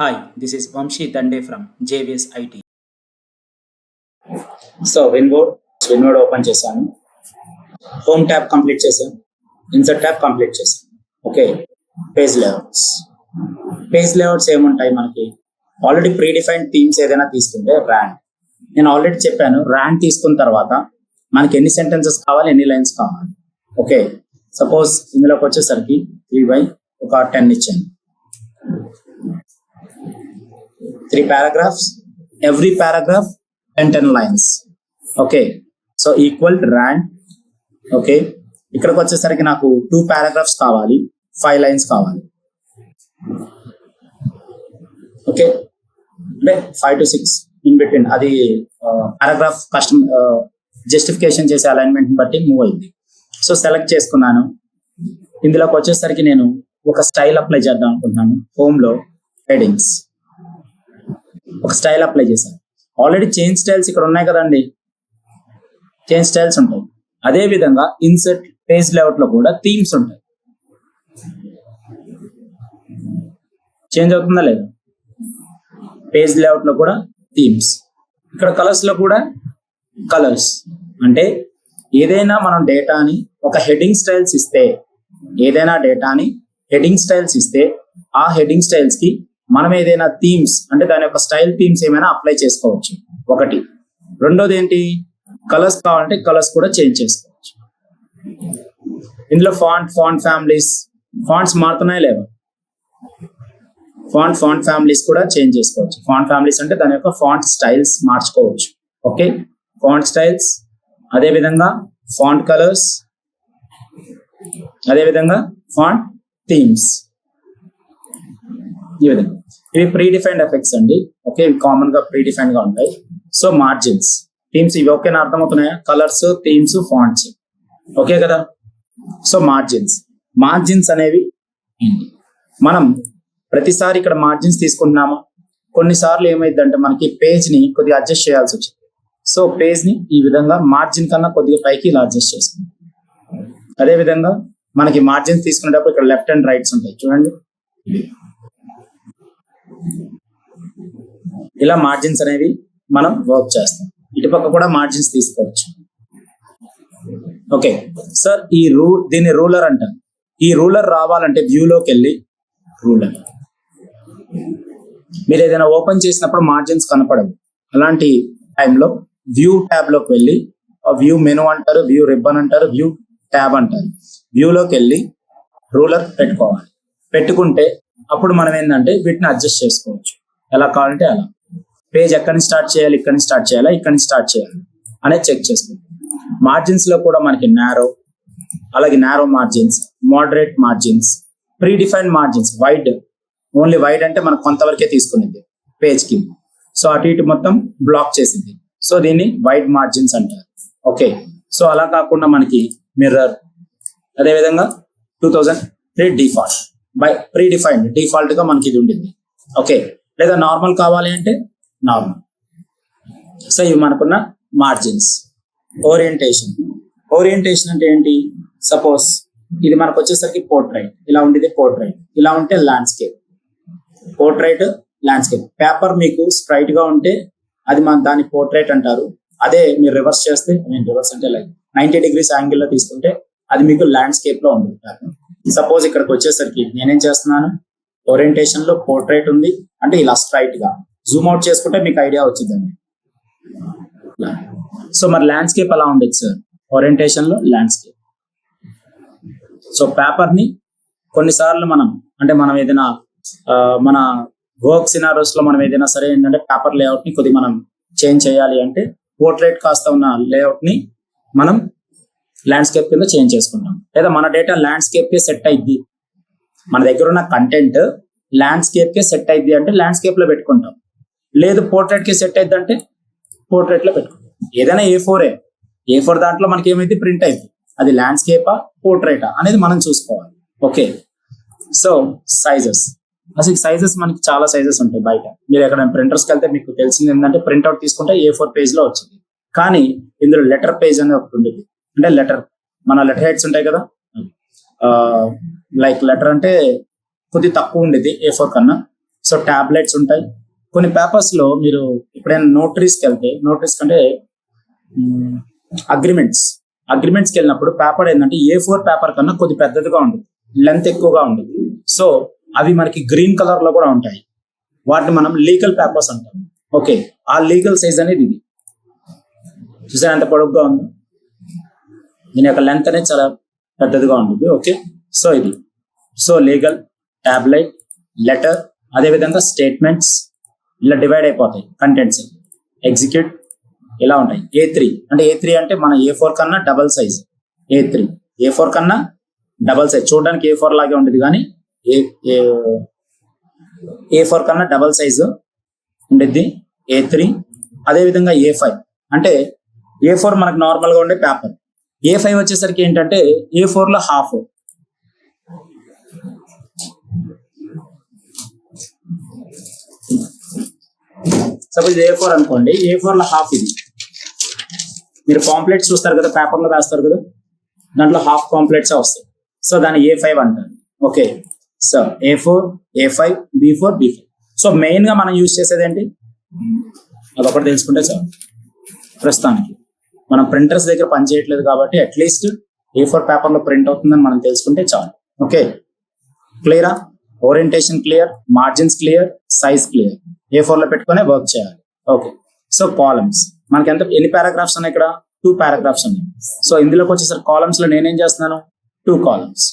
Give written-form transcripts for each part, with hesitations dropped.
Hi, this is Vamshi Dande from JVS IT. So విన్బోర్డ్ open చేశాను. Home tab complete చేశాను. Insert tab complete చేశాను. Okay, page layouts ఏముంటాయి మనకి? Already predefined themes ఏదైనా తీసుకుంటే ర్యాండ్, నేను ఆల్రెడీ చెప్పాను. ర్యాండ్ తీసుకున్న తర్వాత మనకి ఎన్ని సెంటెన్సెస్ కావాలి, ఎన్ని లైన్స్ కావాలి. ఓకే, సపోజ్ ఇందులోకి వచ్చేసరికి 3 ఒక 10 ఇచ్చాను. 3 paragraphs, every paragraph 10 lines. Okay, so equal rand. Okay, ఇక్కడికి వచ్చేసరికి నాకు 2 paragraphs కావాలి, 5 lines కావాలి. ఓకే, అంటే 5 to 6 ఇన్ బిట్వీన్. అది పారాగ్రాఫ్ కస్టమ్ జస్టిఫికేషన్ చేసే అలైన్మెంట్ బట్టి మూవ్ అయింది. సో సెలెక్ట్ చేసుకున్నాను. ఇందులోకి వచ్చేసరికి నేను ఒక స్టైల్ అప్లై చేద్దాం అనుకుంటున్నాను. హోమ్లో హెడింగ్స్ ఒక స్టైల్ అప్లై చేశాను. ఆల్రెడీ చేంజ్ స్టైల్స్ ఇక్కడ ఉన్నాయి కదండి, చేంజ్ స్టైల్స్ ఉంటాయి. అదే విధంగా ఇన్సర్ట్ పేజ్ లేఅవుట్ లో కూడా థీమ్స్ ఉంటాయి. చేంజ్ అవుతుందా లేదా? పేజ్ లేఅవుట్ లో కూడా థీమ్స్. ఇక్కడ కలర్స్ లో కూడా కలర్స్. అంటే ఏదైనా మనం డేటాని ఒక హెడింగ్ స్టైల్స్ ఇస్తే, ఏదైనా డేటాని హెడింగ్ స్టైల్స్ ఇస్తే ఆ హెడింగ్ స్టైల్స్ కి మనం ఏదైనా థీమ్స్ అంటే దాని యొక్క స్టైల్ థీమ్స్ ఏమైనా అప్లై చేసుకోవచ్చు. ఒకటి. రెండోది ఏంటి, కలర్స్ కావాలంటే కలర్స్ కూడా చేంజ్ చేసుకోవచ్చు. ఇందులో ఫాంట్ ఫ్యామిలీస్, ఫాంట్స్ మారుతున్నాయి లేవా? ఫాంట్ ఫ్యామిలీస్ కూడా చేంజ్ చేసుకోవచ్చు. ఫాంట్ ఫ్యామిలీస్ అంటే దాని యొక్క ఫాంట్ స్టైల్స్ మార్చుకోవచ్చు. ఓకే, ఫాంట్ స్టైల్స్, అదేవిధంగా ఫాంట్ కలర్స్, అదేవిధంగా ఫాంట్ థీమ్స్. ఈ విధంగా ఇవి ప్రీడిఫైన్డ్ ఎఫెక్ట్స్ అండి. ఓకే, ఇవి కామన్ గా ప్రీడిఫైన్డ్ గా ఉంటాయి. సో మార్జిన్స్, థీమ్స్ ఇవి ఓకేనా? అర్థమవుతున్నాయా? Colours, themes, fonts. ఓకే కదా? సో మార్జిన్స్ అనేవి ఏంటి? మనం ప్రతిసారి ఇక్కడ మార్జిన్స్ తీసుకుంటున్నామా? కొన్నిసార్లు ఏమైందంటే మనకి పేజ్ ని కొద్దిగా అడ్జస్ట్ చేయాల్సి వచ్చింది. సో పేజ్ ని ఈ విధంగా మార్జిన్ కన్నా కొద్దిగా పైకి ఇలా అడ్జస్ట్ చేసుకుంటాం. అదే విధంగా మనకి మార్జిన్స్ తీసుకునేటప్పుడు ఇక్కడ లెఫ్ట్ అండ్ రైట్స్ ఉంటాయి చూడండి. ఇలా మార్జిన్స్ అనేవి మనం వర్క్ చేస్తాం. ఇటుపక్క కూడా మార్జిన్స్ తీసుకోవచ్చు. ఓకే సార్, దీన్ని రూలర్ అంటారు. ఈ రూలర్ రావాలంటే వ్యూలోకి వెళ్ళి రూలర్, మీరు ఏదైనా ఓపెన్ చేసినప్పుడు మార్జిన్స్ కనపడవు. అలాంటి టైంలో వ్యూ ట్యాబ్ లోకి వెళ్ళి, వ్యూ మెనూ అంటారు, వ్యూ రిబ్బన్ అంటారు, వ్యూ ట్యాబ్ అంటారు. వ్యూలోకి వెళ్ళి రూలర్ పెట్టుకోవాలి. పెట్టుకుంటే అప్పుడు మనం ఏంటంటే వీటిని అడ్జస్ట్ చేసుకోవచ్చు. ఎలా కావాలంటే అలా. పేజ్ ఎక్కడి నుంచి స్టార్ట్ చేయాలి, ఇక్కడి నుంచి స్టార్ట్ చేయాలా, ఇక్కడి నుంచి స్టార్ట్ చేయాలి అనేది చెక్ చేసుకుంటాం. మార్జిన్స్ లో కూడా మనకి నారో, అలాగే narrow margins, moderate margins, predefined margins, wide. Only wide అంటే మనకు కొంతవరకే తీసుకునేది పేజ్ కి. సో అటు ఇటు మొత్తం బ్లాక్ చేసింది. సో దీన్ని వైడ్ మార్జిన్స్ అంటారు. ఓకే, సో అలా కాకుండా మనకి మిర్రర్, అదేవిధంగా 2003 డిఫాల్ట్ బై ప్రీడిఫైన్డ్ డిఫాల్ట్ గా మనకి ఇది ఉండింది. ఓకే, లేదా నార్మల్ కావాలి అంటే నార్మల్. సో ఇవి మనకున్న మార్జిన్స్. ఓరియంటేషన్ అంటే ఏంటి? సపోజ్ ఇది మనకు వచ్చేసరికి పోర్ట్రైట్, ఇలా ఉండేది పోర్ట్రైట్, ఇలా ఉంటే ల్యాండ్స్కేప్. Portrait, landscape. పేపర్ మీకు స్ట్రైట్ గా ఉంటే అది దాని పోర్ట్రైట్ అంటారు. అదే మీరు రివర్స్ చేస్తే, రివర్స్ అంటే లైక్ 90 degrees యాంగిల్ లో తీసుకుంటే అది మీకు ల్యాండ్స్కేప్ లో ఉంది. సపోజ్ ఇక్కడికి వచ్చేసరికి నేనేం చేస్తున్నాను, ఓరియంటేషన్ లో పోర్ట్రైట్ ఉంది అంటే ఇలా స్ట్రైట్ గా జూమ్ అవుట్ చేసుకుంటే మీకు ఐడియా వచ్చిందండి. సో మరి ల్యాండ్స్కేప్ అలా ఉండేది సార్, ఓరియంటేషన్ లో ల్యాండ్స్కేప్. సో పేపర్ ని కొన్నిసార్లు మనం ఏదైనా మన వర్క్ సినారోస్ లో మనం ఏదైనా సరే ఏంటంటే పేపర్ లేఅవుట్ ని కొద్దిగా మనం చేంజ్ చేయాలి అంటే పోర్ట్రైట్ కాస్త ఉన్న లేఅవుట్ ని మనం ల్యాండ్స్కేప్ కింద చేంజ్ చేసుకుంటాం. లేదా మన డేటా ల్యాండ్స్కేప్ కే సెట్ అయింది, మన దగ్గర ఉన్న కంటెంట్ ల్యాండ్స్కేప్ కే సెట్ అయింది అంటే ల్యాండ్స్కేప్ లో పెట్టుకుంటాం. లేదు పోర్ట్రైట్ కి సెట్ అయింది అంటే పోర్ట్రైట్ లో పెట్టుకుంటాం. ఏదైనా A4 దాంట్లో మనకి ఏమైతే ప్రింట్ అయింది, అది ల్యాండ్స్కేపా పోర్ట్రైటా అనేది మనం చూసుకోవాలి. Okay, so sizes. అసలు సైజెస్ మనకి చాలా సైజెస్ ఉంటాయి బయట. మీరు ఎక్కడ ప్రింటర్స్కి వెళ్తే మీకు తెలిసింది ఏంటంటే ప్రింట్అవుట్ తీసుకుంటే A4 పేజ్ లో వచ్చింది. కానీ ఇందులో లెటర్ పేజ్ అనేది ఒకటి ఉండేది. అంటే మన లెటర్ హెడ్స్ ఉంటాయి కదా, లైక్ లెటర్ అంటే కొద్ది తక్కువ ఉండేది A4 కన్నా. సో టాబ్లెట్స్ ఉంటాయి. కొన్ని పేపర్స్ లో మీరు ఎప్పుడైనా నోటరీస్కి వెళ్తే, నోటరీస్ కంటే అగ్రిమెంట్స్కి వెళ్ళినప్పుడు పేపర్ ఏంటంటే A4 పేపర్ కన్నా కొద్ది పెద్దదిగా ఉంటుంది, లెంత్ ఎక్కువగా ఉంటుంది. సో అవి మనకి గ్రీన్ కలర్ లో కూడా ఉంటాయి. వాటిని మనం లీగల్ పేపర్స్ అంటాం. ఓకే, ఆ లీగల్ సైజ్ అనేది ఇది. చూసారా ఎంత పొడుగ్గా ఉంది, దీని యొక్క లెంత్ అనేది చాలా పెద్దదిగా ఉంటుంది. ఓకే, సో ఇది సో లీగల్, టాబ్లెట్, లెటర్, అదేవిధంగా స్టేట్మెంట్స్ ఇలా డివైడ్ అయిపోతాయి కంటెంట్స్. ఎగ్జిక్యూట్ ఇలా ఉంటాయి. A3 అంటే మన A4 కన్నా డబల్ సైజ్. A4 కన్నా డబల్ సైజ్, చూడడానికి A4 లాగే ఉంటుంది కానీ A4 కన్నా డబల్ సైజు ఉండిద్ది A3. అదేవిధంగా A5 అంటే A4 మనకు నార్మల్ గా ఉండే పేపర్. A5 వచ్చేసరికి ఏంటంటే A4 లో హాఫ్. సపోజ్ A4 అనుకోండి, A4 లో హాఫ్ ఇది. మీరు పాంప్లెట్స్ చూస్తారు కదా, పేపర్ లో వేస్తారు కదా, దాంట్లో హాఫ్ పాంప్లెట్స్ వస్తాయి. సో దాన్ని A5 అంటారు. Okay, so A4, A5, B4, B5. So main గా మనం యూజ్ చేసేది ఏంటి, అదొకటి తెలుసుకుంటే చాలు. ప్రస్తుతానికి మనం ప్రింటర్స్ దగ్గర పని చేయట్లేదు కాబట్టి అట్లీస్ట్ A4 పేపర్ లో ప్రింట్ అవుతుందని మనం తెలుసుకుంటే చాలు. ఓకే, క్లియరా? Orientation clear, margins clear, size clear. A4 లో పెట్టుకునే వర్క్ చేయాలి. ఓకే, సో కాలమ్స్ మనకి ఎన్ని పారాగ్రాఫ్స్ ఉన్నాయి ఇక్కడ? 2 పారాగ్రాఫ్స్ ఉన్నాయి. సో ఇందులోకి వచ్చేసరికి కాలమ్స్ లో నేనేం చేస్తున్నాను, 2 కాలమ్స్.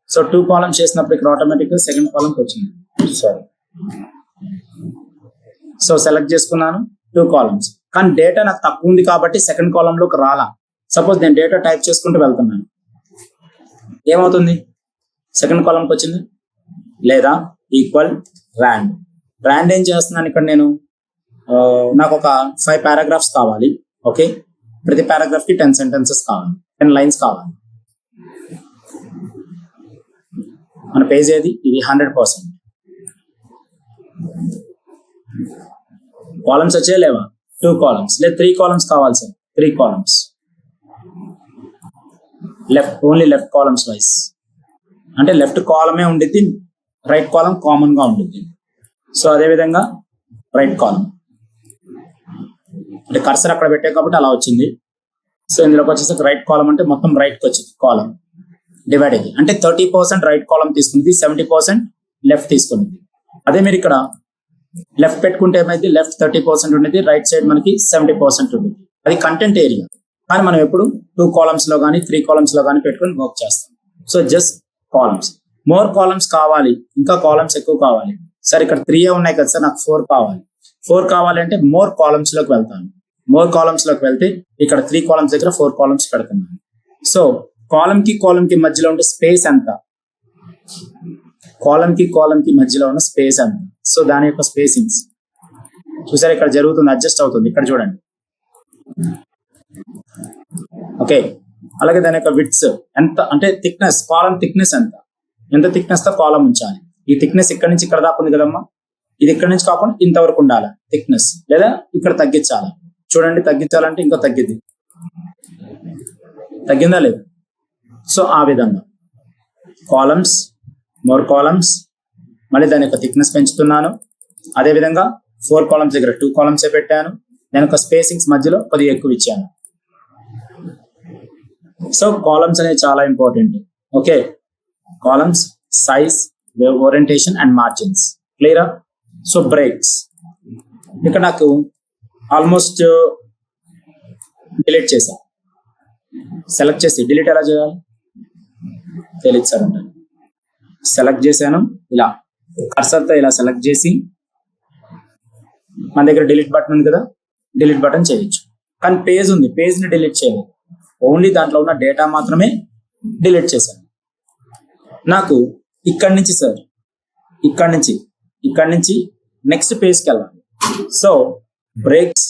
సో 2 కాలమ్స్ చేసినప్పుడు ఇక్కడ ఆటోమేటిక్ గా సెకండ్ కాలమ్కి వచ్చింది. సో సెలెక్ట్ చేసుకున్నాను 2 కాలమ్స్, కానీ డేటా నాకు తక్కువ ఉంది కాబట్టి సెకండ్ కాలంలోకి రాలా. సపోజ్ నేను డేటా టైప్ చేసుకుంటూ వెళ్తున్నాను, ఏమవుతుంది? సెకండ్ కాలంకి వచ్చింది. లేదా ఈక్వల్ ర్యాండ్ ఏం చేస్తున్నాను ఇక్కడ నేను, నాకు ఒక 5 పారాగ్రాఫ్స్ కావాలి. ఓకే, ప్రతి పారాగ్రాఫ్ కి 10 సెంటెన్సెస్ కావాలి, 10 లైన్స్ కావాలి. మన పేజ్ ఏది? ఇది 100%. కాలమ్స్ వచ్చే లేవా? 2 కాలమ్స్, లేదా 3 కాలమ్స్ కావాలి sir. 3 columns, only left columns wise, అంటే లెఫ్ట్ కాలమే ఉండిద్ది, రైట్ కాలం కామన్ గా ఉండిద్ది. సో అదేవిధంగా రైట్ కాలం అంటే కర్సర్ అక్కడ పెట్టే కాబట్టి అలా వచ్చింది. సో ఇందులోకి వచ్చేసరికి రైట్ కాలం అంటే మొత్తం రైట్కి వచ్చింది కాలం డివైడ్ అయ్యింది. అంటే 30% రైట్ కాలం తీసుకుంది, 70% లెఫ్ట్ తీసుకుంది. అదే మీరు ఇక్కడ లెఫ్ట్ పెట్టుకుంటే ఏమైంది, లెఫ్ట్ 30% ఉండేది, రైట్ సైడ్ మనకి 70% ఉండేది. అది కంటెంట్ ఏరియా. కానీ మనం ఎప్పుడు 2 కాలమ్స్ లో కానీ 3 కాలమ్స్ లో కానీ పెట్టుకొని వర్క్ చేస్తాం. So just columns. More columns కావాలి, ఇంకా కాలమ్స్ ఎక్కువ కావాలి. సార్ ఇక్కడ 3 ఉన్నాయి కదా సార్, నాకు 4 కావాలి. 4 కావాలి అంటే మోర్ కాలమ్స్ లోకి వెళ్తాను. మోర్ కాలమ్స్ లోకి వెళ్తే ఇక్కడ 3 కాలమ్స్ దగ్గర 4 కాలమ్స్ పెడుతున్నాను. సో కాలమ్ కి మధ్యలో ఉండే స్పేస్ ఎంత, కాలమ్ కి మధ్యలో ఉన్న స్పేస్ ఎంత. సో దాని యొక్క స్పేసింగ్స్ చూసారు ఇక్కడ జరుగుతుంది, అడ్జస్ట్ అవుతుంది. ఇక్కడ చూడండి. ఓకే, అలాగే దాని యొక్క విడ్త్ ఎంత అంటే థిక్నెస్, కాలమ్ థిక్నెస్ ఎంత థిక్నెస్ తో కాలమ్ ఉంచాలి. ఈ థిక్నెస్ ఇక్కడ నుంచి ఇక్కడ దాకా ఉంది కదమ్మా, ఇది ఇక్కడ నుంచి కాకుండా ఇంతవరకు ఉండాలి థిక్నెస్, లేదా ఇక్కడ తగ్గించాలి. చూడండి, తగ్గించాలంటే ఇంకా తగ్గిందా లేదు. సో ఆ విధంగా కాలమ్స్, మోర్ కాలమ్స్, మళ్ళీ దాని యొక్క థిక్నెస్ పెంచుతున్నాను. అదేవిధంగా 4 కాలమ్స్ దగ్గర 2 కాలమ్స్ పెట్టాను. దాని యొక్క స్పేసింగ్స్ మధ్యలో కొద్దిగా ఎక్కువ ఇచ్చాను. సో కాలమ్స్ అనేవి చాలా important. Okay, columns, size, orientation and margins. క్లియరా? సో బ్రేక్స్ ఇక్కడ నాకు ఆల్మోస్ట్ డిలీట్ చేశా. సెలెక్ట్ చేసి డిలీట్ ఎలా చేయాలి తెలియదు సార్ అంటే సెలెక్ట్ చేశాను. ఇలా కర్సర్తో ఇలా సెలెక్ట్ చేసి మన దగ్గర డిలీట్ బటన్ ఉంది కదా, డిలీట్ బటన్ చేయొచ్చు. కానీ పేజ్ ఉంది, పేజ్ని డిలీట్ చేయలేదు, ఓన్లీ దాంట్లో ఉన్న డేటా మాత్రమే డిలీట్ చేశాను. నాకు ఇక్కడి నుంచి సార్, ఇక్కడి నుంచి నెక్స్ట్ పేజ్కి వెళ్ళాలి. సో బ్రేక్స్,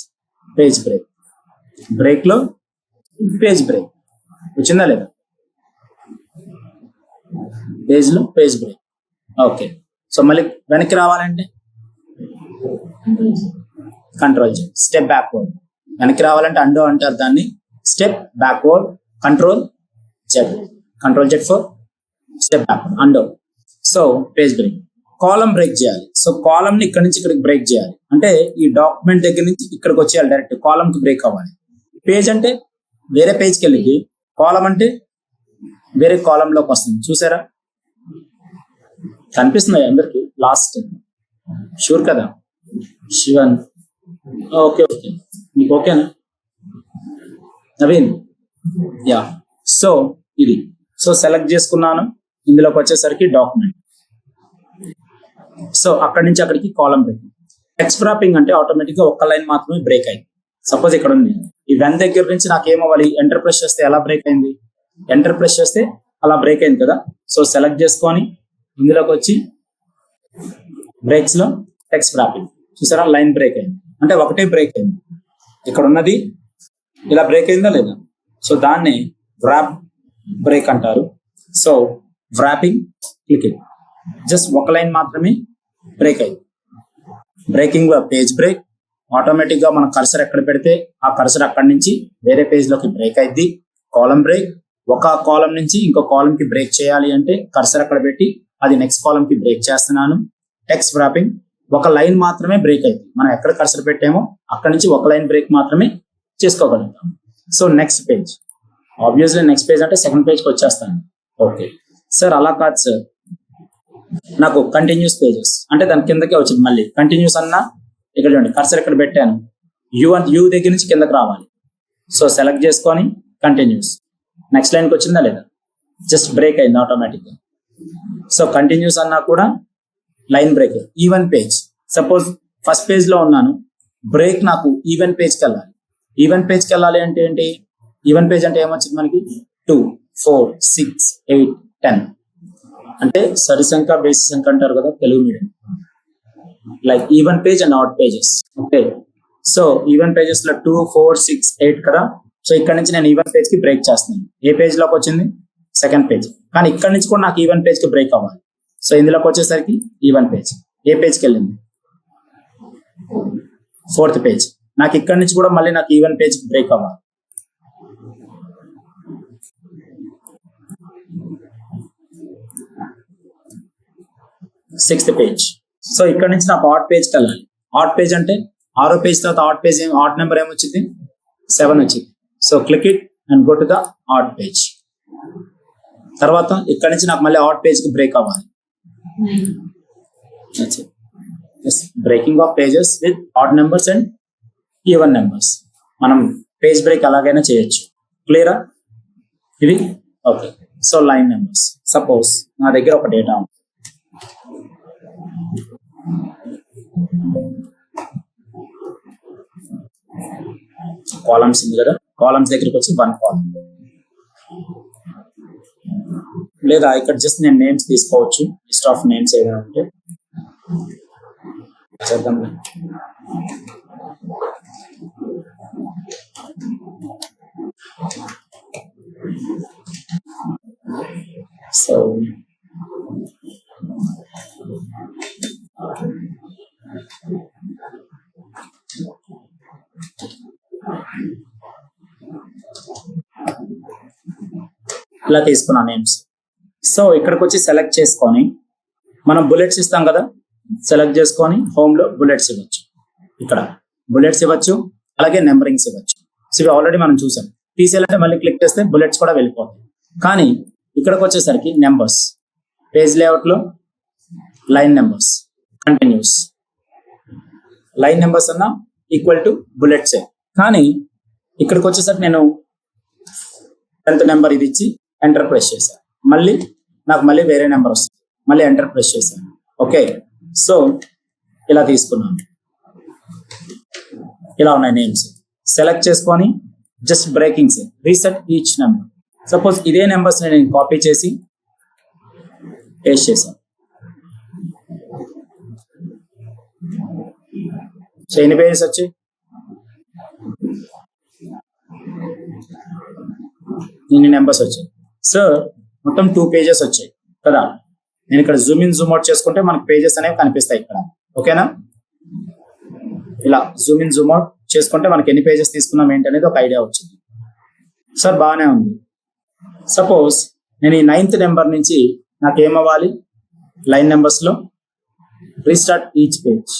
పేజ్ బ్రేక్, బ్రేక్లో పేజ్ బ్రేక్ వచ్చిందా లేదా, పేజ్లో పేజ్ బ్రేక్. ఓకే, సో మళ్ళీ వెనక్కి రావాలంటే కంట్రోల్ జెడ్, స్టెప్ బ్యాక్వర్డ్. వెనక్కి రావాలంటే అండో అంటారు దాన్ని, step backward, control Z for step backward, undo. So page break. Column break చేయాలి. సో కాలమ్ ని ఇక్కడ నుంచి ఇక్కడికి బ్రేక్ చేయాలి, అంటే ఈ డాక్యుమెంట్ దగ్గర నుంచి ఇక్కడికి వచ్చేయాలి, డైరెక్ట్ కాలమ్ కి బ్రేక్ అవ్వాలి. పేజ్ అంటే వేరే పేజ్కి వెళ్ళింది, కాలం అంటే వేరే కాలం లోకి వస్తుంది. చూసారా, కనిపిస్తున్నాయి అందరికి? లాస్ట్ షూర్ కదా శివన్? ఓకే ఓకే, మీకు ఓకేనా నవీన్? యా. సో ఇది, సో సెలెక్ట్ చేసుకున్నాను, ఇందులోకి వచ్చేసరికి డాక్యుమెంట్. సో అక్కడి నుంచి అక్కడికి కాలం బ్రేక్. టెక్స్ట్ వ్రాపింగ్ అంటే ఆటోమేటిక్ గా ఒక్క లైన్ మాత్రమే బ్రేక్ అయింది. సపోజ్ ఇక్కడ ఉంది, ఈ వెన్ దగ్గర నుంచి నాకు ఏమవ్వాలి, ఎంటర్ ప్రెస్ చేస్తే ఎలా బ్రేక్ అయింది, ఎంటర్ ప్రెస్ చేస్తే అలా బ్రేక్ అయింది కదా. సో సెలెక్ట్ చేసుకొని ఇందులోకి వచ్చి బ్రేక్స్ లో టెక్స్ట్ వ్రాపింగ్, చూసారా లైన్ బ్రేక్ అయింది, అంటే ఒకటే బ్రేక్ అయింది. ఇక్కడ ఉన్నది ఇలా బ్రేక్ అయిందా లేదా? సో దాన్ని వ్రాప్ బ్రేక్ అంటారు. సో వ్రాపింగ్ క్లికింగ్, జస్ట్ ఒక లైన్ మాత్రమే బ్రేక్ అయింది. బ్రేకింగ్ పేజ్ బ్రేక్, ఆటోమేటిక్ గా మన కర్సర్ ఎక్కడ పెడితే ఆ కర్సర్ అక్కడి నుంచి వేరే పేజ్ లోకి బ్రేక్ అయింది. కాలం బ్రేక్, ఒక కాలం నుంచి ఇంకో కాలం కి బ్రేక్ చేయాలి అంటే కర్సర్ అక్కడ పెట్టి అది నెక్స్ట్ కాలం కి బ్రేక్ చేస్తున్నాను. టెక్స్ట్ వ్రాపింగ్, ఒక లైన్ మాత్రమే బ్రేక్ అయింది, మనం ఎక్కడ కర్సర్ పెట్టామో అక్కడ నుంచి ఒక లైన్ బ్రేక్ మాత్రమే చేసుకోగలుగుతాం. So next page, obviously next page అంటే సెకండ్ పేజ్కి వచ్చేస్తాను. ఓకే సార్, అలా కాదు సార్, నాకు కంటిన్యూస్ పేజెస్ అంటే దాని కిందకే వచ్చింది. మళ్ళీ కంటిన్యూస్ అన్నా ఇక్కడ చూడండి, కర్సర్ ఇక్కడ పెట్టాను, యూ దగ్గర నుంచి కిందకి రావాలి. సో సెలెక్ట్ చేసుకొని కంటిన్యూస్, నెక్స్ట్ లైన్కి వచ్చిందా లేదా? జస్ట్ బ్రేక్ అయింది ఆటోమేటిక్గా. సో కంటిన్యూస్ అన్నా కూడా line break. Even page, suppose first page లో ఉన్నాను, బ్రేక్ నాకు ఈవెన్ పేజ్కి వెళ్ళాలి. ఈవెన్ పేజ్కి వెళ్ళాలి అంటే ఏంటి? ఈవెన్ పేజ్ అంటే ఏమొచ్చింది మనకి? 2, 4, 6, 8, 10 అంటే సరి సంఖ్య బేసి సంఖ్య అంటారు కదా Telugu medium. Like even page and odd pages. Okay, so even pages లో 2, 4, 6, 8 కదా. సో ఇక్కడ నుంచి నేను ఈవెన్ పేజ్ కి బ్రేక్ చేస్తున్నాను. ఏ పేజ్ లోకి వచ్చింది? Second page. కానీ ఇక్కడ నుంచి కూడా నాకు ఈవెన్ పేజ్ కి బ్రేక్ అవ్వాలి. సో ఇందులోకి వచ్చేసరికి ఈవెన్ పేజ్. ఏ పేజ్కి వెళ్ళింది? 4th page. నాకు ఇక్కడ నుంచి కూడా మళ్ళీ నాకు ఈవెన్ పేజ్ కి బ్రేక్ అవ్వాలి. Sixth page. సో ఇక్కడ నుంచి నాకు ఆడ్ పేజ్కి వెళ్ళాలి. ఆడ్ పేజ్ అంటే 6వ పేజ్ తర్వాత ఆడ్ పేజ్, ఆడ్ నెంబర్ ఏమొచ్చింది? 7 వచ్చింది. So click it and go to the odd page. తర్వాత ఇక్కడ నుంచి నాకు మళ్ళీ ఆడ్ పేజ్ కి బ్రేక్ అవ్వాలి. Breaking of pages with odd numbers and even numbers. మనం పేజ్ బ్రేక్ ఎలాగైనా చేయొచ్చు. క్లియరా ఇది? Okay, so line numbers. Suppose నా దగ్గర ఒక డేటా ఉంది, కాలమ్స్ ఉంది కదా, కాలమ్స్ దగ్గరికి వచ్చి 1 కాలమ్, లేదా ఇక్కడ జస్ట్ నేను నేమ్స్ తీసుకోవచ్చు, లిస్ట్ ఆఫ్ నేమ్స్ ఏదైనా ఉంటే చేద్దాం. సో ఇలా తీసుకున్నా నేమ్స్. సో ఇక్కడికి వచ్చి సెలెక్ట్ చేసుకొని మనం బుల్లెట్స్ ఇస్తాం కదా, సెలెక్ట్ చేసుకొని హోమ్ లో బుల్లెట్స్ ఇవ్వచ్చు. ఇక్కడ బుల్లెట్స్ ఇవ్వచ్చు, అలాగే నెంబరింగ్స్ ఇవ్వచ్చు. సో ఇవి ఆల్రెడీ మనం చూసాం. తీసేయాలంటే మళ్ళీ క్లిక్ చేస్తే బుల్లెట్స్ కూడా వెళ్ళిపోతాయి. కానీ ఇక్కడికి వచ్చేసరికి నెంబర్స్, పేజ్ లేఅవుట్ లో line numbers, continuous. Line numbers అన్నా ఈక్వల్ టు బుల్లెట్సే. కానీ ఇక్కడికి వచ్చేసరికి నేను 10th నెంబర్ ఇది ఇచ్చి ఎంటర్ ప్రెస్ చేశాను. మళ్ళీ నాకు మళ్ళీ వేరే నెంబర్ వస్తుంది, మళ్ళీ ఎంటర్ ప్రెస్ చేశాను. ఓకే, సో ఇలా తీసుకున్నాను. ఇలా ఉన్నాయి నేమ్స్. సెలెక్ట్ చేసుకొని just breakings, reset each number. Suppose ఇదే నెంబర్స్ నేను కాపీ చేసి పేస్ట్ చేశాను. సో ఎన్ని పేజెస్ వచ్చాయి? ఇన్ని నెంబర్స్ వచ్చాయి. సో మొత్తం 2 పేజెస్ వచ్చాయి కదా. నేను ఇక్కడ జూమ్ ఇన్ జూమ్ అవుట్ చేసుకుంటే మనకు పేజెస్ అనేవి కనిపిస్తాయి ఇక్కడ. ఓకేనా? ఇలా జూమ్ ఇన్ జూమ్ అవుట్ చేసుకుంటే మనకి ఎన్ని పేజెస్ తీసుకున్నాం ఏంటి అనేది ఒక ఐడియా వచ్చింది. సార్ బాగానే ఉంది. సపోజ్ నేను ఈ 9th నెంబర్ నుంచి నాకు ఏమవ్వాలి? లైన్ నెంబర్స్ లో రీస్టార్ట్ ఈచ్ పేజ్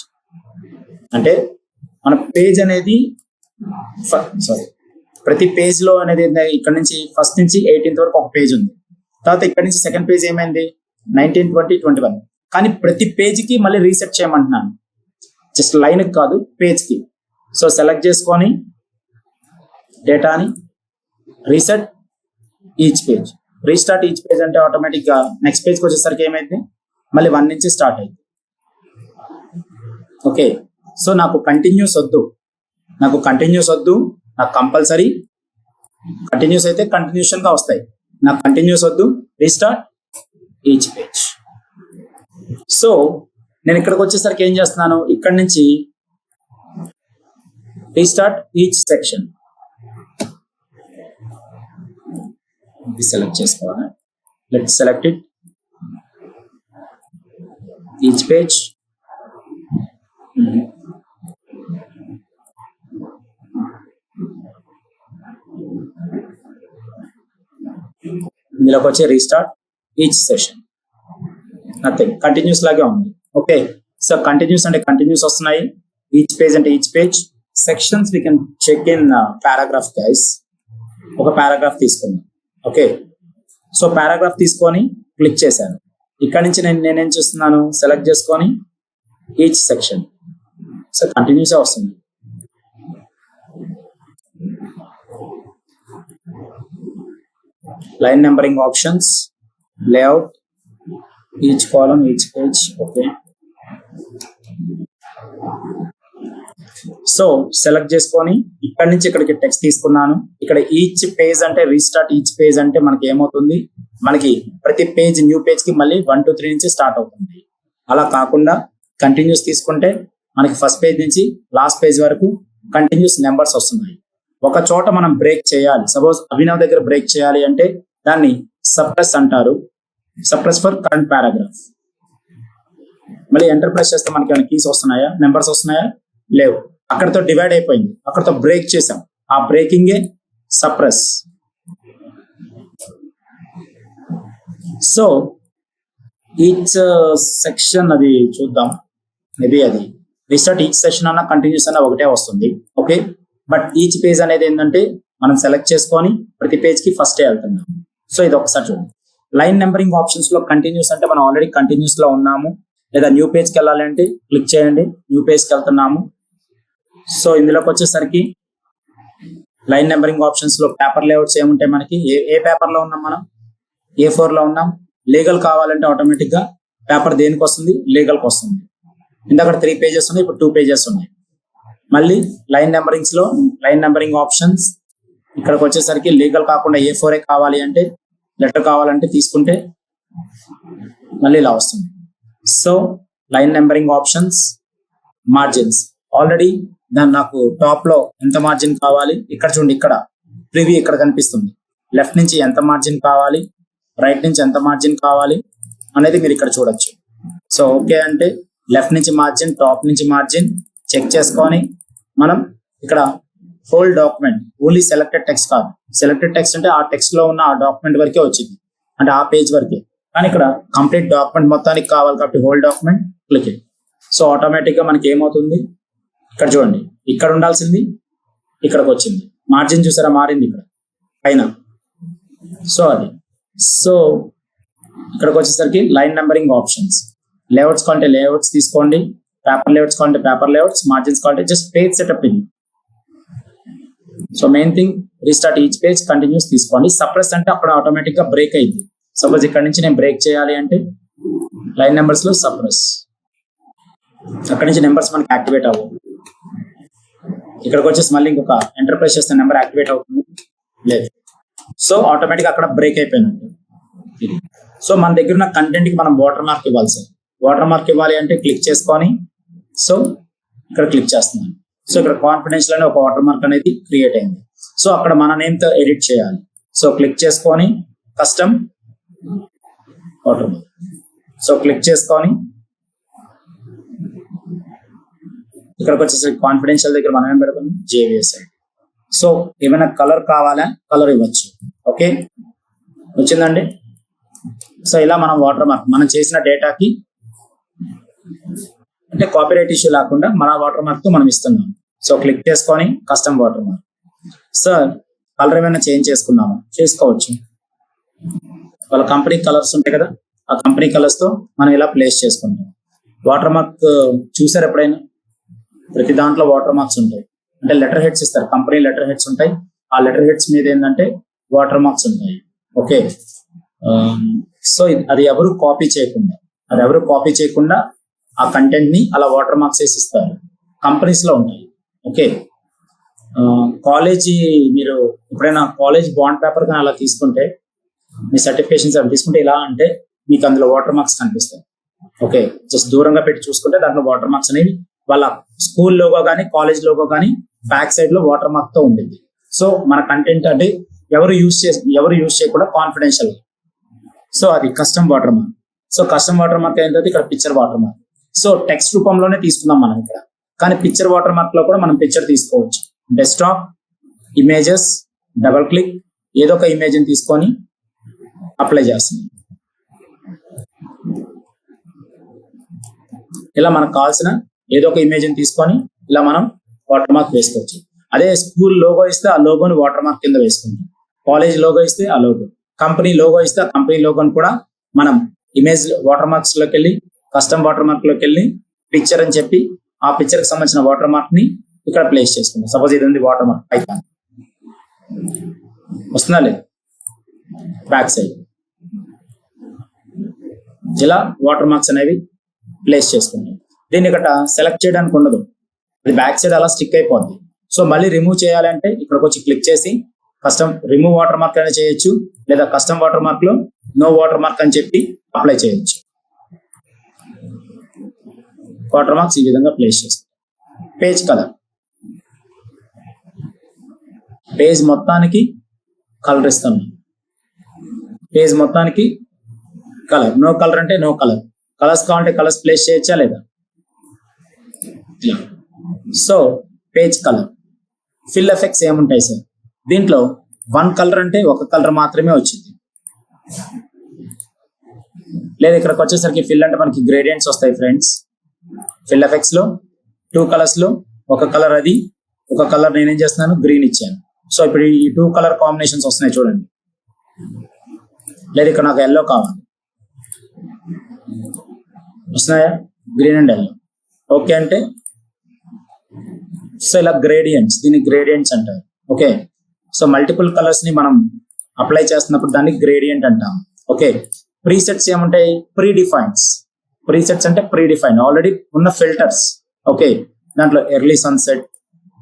అంటే మన పేజ్ అనేది ప్రతి పేజ్ లో అనేది ఇక్కడ నుంచి ఫస్ట్ నుంచి 18th వరకు ఒక పేజ్ ఉంది. తర్వాత ఇక్కడ నుంచి సెకండ్ పేజ్ ఏమైంది 19, 20, 21. కానీ ప్రతి పేజ్కి మళ్ళీ రీసెట్ చేయమంటున్నాను, జస్ట్ లైన్ కాదు పేజ్కి. సో సెలెక్ట్ చేసుకొని డేటాని reset each page, restart each page అంటే ఆటోమేటిక్గా నెక్స్ట్ పేజ్కి వచ్చేసరికి ఏమైంది మళ్ళీ 1 నుంచి స్టార్ట్ అయింది. ఓకే, సో నాకు కంటిన్యూస్ వద్దు, నాకు కంపల్సరీ కంటిన్యూస్ అయితే కంటిన్యూషన్ గా వస్తాయి, నాకు కంటిన్యూస్ వద్దు, రీస్టార్ట్ ఈచ్ పేజ్. సో నేను ఇక్కడికి వచ్చేసరికి ఏం చేస్తున్నాను, ఇక్కడ నుంచి రీస్టార్ట్ ఈచ్ సెక్షన్ సెలెక్ట్ చేసుకోవాలి. Let's select it each page. ఇందులోకి వచ్చే restart each session, nothing, continues లాగే ఉంది. ఓకే, సో కంటిన్యూస్ అంటే కంటిన్యూస్ వస్తున్నాయి, ఈచ్ పేజ్ అంటే each page. Sections we can check in paragraph guys. ఒక పారాగ్రాఫ్ తీసుకుందాం. ఓకే, సో పారాగ్రాఫ్ తీసుకొని క్లిక్ చేశాను. ఇక్కడ నుంచి నేనేం చేస్తున్నాను, సెలెక్ట్ చేసుకొని ఈచ్ సెక్షన్. సో కంటిన్యూస్ వస్తుంది. Line numbering options, layout, each column, each page. Okay, so select చేసుకొని ఇక్కడ నుంచి ఇక్కడికి టెక్స్ట్ తీసుకున్నాను. ఇక్కడ ఈచ్ పేజ్ అంటే రీస్టార్ట్ ఈచ్ పేజ్ అంటే మనకి ఏమవుతుంది, మనకి ప్రతి పేజ్ న్యూ పేజ్ కి మళ్ళీ 1, 2, 3 నుంచి స్టార్ట్ అవుతుంది. అలా కాకుండా కంటిన్యూస్ తీసుకుంటే మనకి ఫస్ట్ పేజ్ నుంచి లాస్ట్ పేజ్ వరకు కంటిన్యూస్ నెంబర్స్ వస్తున్నాయి. ఒక చోట మనం బ్రేక్ చేయాలి, సపోజ్ అభినవ్ దగ్గర బ్రేక్ చేయాలి అంటే దాన్ని సప్రెస్ అంటారు, సప్రెస్ ఫర్ కరెంట్ పారాగ్రాఫ్. మళ్ళీ ఎంటర్ ప్రెస్ చేస్తే మనకి ఏమైనా కీస్ వస్తున్నాయా, నెంబర్స్ వస్తున్నాయా, లేవు. అక్కడతో డివైడ్ అయిపోయింది, అక్కడతో బ్రేక్ చేసాం, ఆ బ్రేకింగే సప్రెస్. సో ఈచ్ సెక్షన్ అది చూద్దాం, మేబీ అది రీస్టార్ట్ ఈచ్ సెషన్ అన్న కంటిన్యూస్ అన్న ఒకటే వస్తుంది. ఓకే, బట్ ఈచ్ పేజ్ అనేది ఏంటంటే మనం సెలెక్ట్ చేసుకొని ప్రతి పేజ్ కి ఫస్టే వెళ్తున్నాం. సో ఇది ఒకసారి చూడండి. లైన్ నెంబరింగ్ ఆప్షన్స్ లో కంటిన్యూస్ అంటే మనం ఆల్రెడీ కంటిన్యూస్ లో ఉన్నాము, లేదా న్యూ పేజ్కి వెళ్ళాలి అంటే క్లిక్ చేయండి, న్యూ పేజ్కి వెళ్తున్నాము. సో ఇందులోకి వచ్చేసరికి లైన్ నెంబరింగ్ ఆప్షన్స్ లో పేపర్ లేఅవుట్స్ ఏముంటాయి మనకి, ఏ పేపర్ లో ఉన్నాం మనం, A4 లో ఉన్నాం. లీగల్ కావాలంటే ఆటోమేటిక్ గా పేపర్ దేనికి వస్తుంది, లీగల్కి వస్తుంది. ఇందాక 3 పేజెస్ ఉన్నాయి, ఇప్పుడు 2 పేజెస్ ఉన్నాయి. మళ్ళీ లైన్ నెంబరింగ్స్ లో లైన్ నెంబరింగ్ ఆప్షన్స్, ఇక్కడికి వచ్చేసరికి లీగల్ కాకుండా A4 కావాలి అంటే, లెటర్ కావాలంటే తీసుకుంటే మళ్ళీ ఇలా వస్తుంది. So line numbering options, margins already దాన్ని నాకు టాప్ లో ఎంత మార్జిన్ కావాలి ఇక్కడ చూడండి, ఇక్కడ ప్రివ్యూ ఇక్కడ కనిపిస్తుంది. లెఫ్ట్ నుంచి ఎంత మార్జిన్ కావాలి, రైట్ నుంచి ఎంత మార్జిన్ కావాలి అనేది మీరు ఇక్కడ చూడొచ్చు. సో ఓకే అంటే లెఫ్ట్ నుంచి మార్జిన్, టాప్ నుంచి మార్జిన్ చెక్ చేసుకొని మనం ఇక్కడ whole document, only selected text కాదు. సెలెక్టెడ్ టెక్స్ట్ అంటే ఆ టెక్స్ట్ లో ఉన్న ఆ డాక్యుమెంట్ వరకే వచ్చింది, అంటే ఆ పేజ్ వరకే. కానీ ఇక్కడ కంప్లీట్ డాక్యుమెంట్ మొత్తానికి కావాలి కాబట్టి whole document click. So automatic గా మనకి ఏమవుతుంది, ఇక్కడ చూడండి, ఇక్కడ ఉండాల్సింది ఇక్కడికి వచ్చింది. మార్జిన్ చూసారా మారింది ఇక్కడ పైన. సో అది, సో ఇక్కడికి వచ్చేసరికి లైన్ నెంబరింగ్ ఆప్షన్స్, లేఅవుట్స్ కావాలంటే లేఅవుట్స్ తీసుకోండి, పేపర్ లేఅవుట్స్ కావాలంటే పేపర్ లేఅవుట్స్, మార్జిన్స్ కావాలంటే జస్ట్ పేజ్ సెటప్ ఇది. So main thing restart each page, continuous తీసుకోండి. సప్రెస్ అంటే అక్కడ ఆటోమేటిక్ గా బ్రేక్ అయింది. సపోజ్ ఇక్కడ నుంచి నేను బ్రేక్ చేయాలి అంటే లైన్ నెంబర్స్ లో సప్రెస్, అక్కడ నుంచి నెంబర్స్ మనకి యాక్టివేట్ అవ్వవు. ఇక్కడికి వచ్చేసి మళ్ళీ ఇంకొక ఎంటర్ ప్రెస్ చేస్తే నెంబర్ యాక్టివేట్ అవుతుంది, లేదు. సో ఆటోమేటిక్ అక్కడ బ్రేక్ అయిపోయినట్టు. సో మన దగ్గర ఉన్న కంటెంట్ కి మనం వాటర్ మార్క్ ఇవ్వాలి సార్. వాటర్ మార్క్ ఇవ్వాలి అంటే క్లిక్ చేసుకొని, సో ఇక్కడ క్లిక్ చేస్తున్నాను. సో ఇక్కడ కాన్ఫిడెన్షియల్ అనే ఒక వాటర్ మార్క్ అనేది క్రియేట్ అయింది. సో అక్కడ మన నేమ్ తో ఎడిట్ చేయాలి. సో క్లిక్ చేసుకొని custom water mark, so click చేసుకొని ఇక్కడికి వచ్చేసరికి కాన్ఫిడెన్షియల్ దగ్గర మనం ఏం పెడుతున్నాం, JVS. సో ఏమైనా కలర్ కావాలా, కలర్ ఇవ్వచ్చు. ఓకే, వచ్చిందండి. సో ఇలా మనం వాటర్ మార్క్ మనం చేసిన డేటాకి అంటే కాపీరైట్ ఇష్యూ లేకుండా మన వాటర్ మార్క్ తో మనం ఇస్తున్నాం. సో క్లిక్ చేసుకొని custom water mark. Sir colour ఏమైనా చేంజ్ చేసుకున్నాము, చేసుకోవచ్చు. వాళ్ళ కంపెనీ కలర్స్ ఉంటాయి కదా, ఆ కంపెనీ కలర్స్ తో మనం ఇలా ప్లేస్ చేసుకుంటాం. వాటర్ మార్క్ చూసారు ఎప్పుడైనా? ప్రతి దాంట్లో వాటర్ మార్క్స్ ఉంటాయి. అంటే లెటర్ హెడ్స్ ఇస్తారు, కంపెనీ లెటర్ హెడ్స్ ఉంటాయి. ఆ లెటర్ హెడ్స్ మీద ఏంటంటే వాటర్ మార్క్స్ ఉంటాయి. ఓకే, సో అది ఎవరు కాపీ చేయకుండా ఆ కంటెంట్ ని అలా వాటర్ మార్క్స్ వేసి ఇస్తారు. కంపెనీస్ లో ఉంటాయి. ఓకే, కాలేజీ మీరు ఎప్పుడైనా కాలేజ్ బాండ్ పేపర్ కానీ అలా తీసుకుంటే, మీ సర్టిఫికేషన్స్ అవి తీసుకుంటే ఇలా అంటే మీకు అందులో వాటర్ మార్క్స్ కనిపిస్తాయి. ఓకే, జస్ట్ దూరంగా పెట్టి చూసుకుంటే దాంట్లో వాటర్ మార్క్స్ అనేవి వాళ్ళ స్కూల్ లోగో కానీ కాలేజ్ లోగో కానీ బ్యాక్ సైడ్ లో వాటర్ మార్క్ తో ఉంటుంది. సో మన కంటెంట్ అంటే ఎవరు యూజ్ చేయకుండా కాన్ఫిడెన్షియల్. సో అది custom water mark. So custom water mark ఏంటంటే ఇక్కడ picture water mark. So text రూపంలోనే తీసుకుందాం మనం ఇక్కడ, కానీ పిక్చర్ వాటర్ మార్క్ లో కూడా మనం పిక్చర్ తీసుకోవచ్చు. డెస్క్టాప్, ఇమేజెస్, డబల్ క్లిక్, ఏదో ఒక ఇమేజ్ ని తీసుకొని అప్లై చేస్తున్నాం. ఇలా మనకు కావాల్సిన ఏదో ఒక ఇమేజ్ ని తీసుకొని ఇలా మనం వాటర్ మార్క్ వేసుకోవచ్చు. అదే స్కూల్ లోగో ఇస్తే ఆ లోగోని వాటర్ మార్క్ కింద వేసుకుంటాం. కాలేజ్ లోగో ఇస్తే ఆ లోగో, కంపెనీ లోగో ఇస్తే ఆ కంపెనీ లోగోని కూడా మనం ఇమేజ్ వాటర్ మార్క్స్ లోకి వెళ్ళి కస్టమ్ వాటర్ మార్క్ లోకి వెళ్ళి పిక్చర్ అని చెప్పి ఆ పిక్చర్ కి సంబంధించిన వాటర్ మార్క్ ని ఇక్కడ ప్లేస్ చేసుకుంటాం. సపోజ్ ఇది ఉంది వాటర్ మార్క్, ఐకాన్ వస్తుందా లేదు, బ్యాక్ సైడ్ ఇలా వాటర్ మార్క్స్ అనేవి ప్లేస్ చేసుకుంటాం. దీన్ని ఇక్కడ సెలెక్ట్ చేయడానికి ఉండదు, అది బ్యాక్ సైడ్ అలా స్టిక్ అయిపోద్ది. సో మళ్ళీ రిమూవ్ చేయాలంటే ఇక్కడికి వచ్చి క్లిక్ చేసి కస్టమ్ రిమూవ్ వాటర్ మార్క్ అని చేయొచ్చు, లేదా కస్టమ్ వాటర్ మార్క్ లో నో వాటర్ మార్క్ అని చెప్పి అప్లై చేయొచ్చు. వాటర్ మార్క్స్ ఈ విధంగా ప్లేస్ చేస్తాం. పేజ్ కలర్, పేజ్ మొత్తానికి కలర్ ఇస్తాం. పేజ్ మొత్తానికి కలర్, నో కలర్ అంటే నో కలర్, కలర్స్ కావాలంటే కలర్స్ ప్లేస్ చేయొచ్చా లేదా. So page colour. Fill effects ఏముంటాయి సార్ దీంట్లో? వన్ కలర్ అంటే ఒక కలర్ మాత్రమే వచ్చింది, లేదా ఇక్కడికి వచ్చేసరికి ఫిల్ అంటే మనకి గ్రేడియంట్స్ వస్తాయి ఫ్రెండ్స్. ఫిల్ ఎఫెక్ట్స్ లో 2 కలర్స్ లో ఒక కలర్ అది, ఒక కలర్ నేనేం చేస్తున్నాను గ్రీన్ ఇచ్చాను. సో ఇప్పుడు ఈ 2 కలర్ కాంబినేషన్స్ వస్తున్నాయి చూడండి. లేదా ఇక్కడ నాకు ఎల్లో కావాలి, వస్తున్నాయా గ్రీన్ అండ్ ఎల్లో. ఓకే అంటే సో ఇలా గ్రేడియంట్స్, దీన్ని గ్రేడియంట్స్ అంటారు. ఓకే, సో మల్టిపుల్ కలర్స్ ని మనం అప్లై చేస్తున్నప్పుడు దాన్ని గ్రేడియంట్ అంటాం. ఓకే, ప్రీసెట్స్ ఏముంటాయి? ప్రీసెట్స్ అంటే ప్రీడిఫైన్ ఆల్రెడీ ఉన్న ఫిల్టర్స్. ఓకే, దాంట్లో early sunset,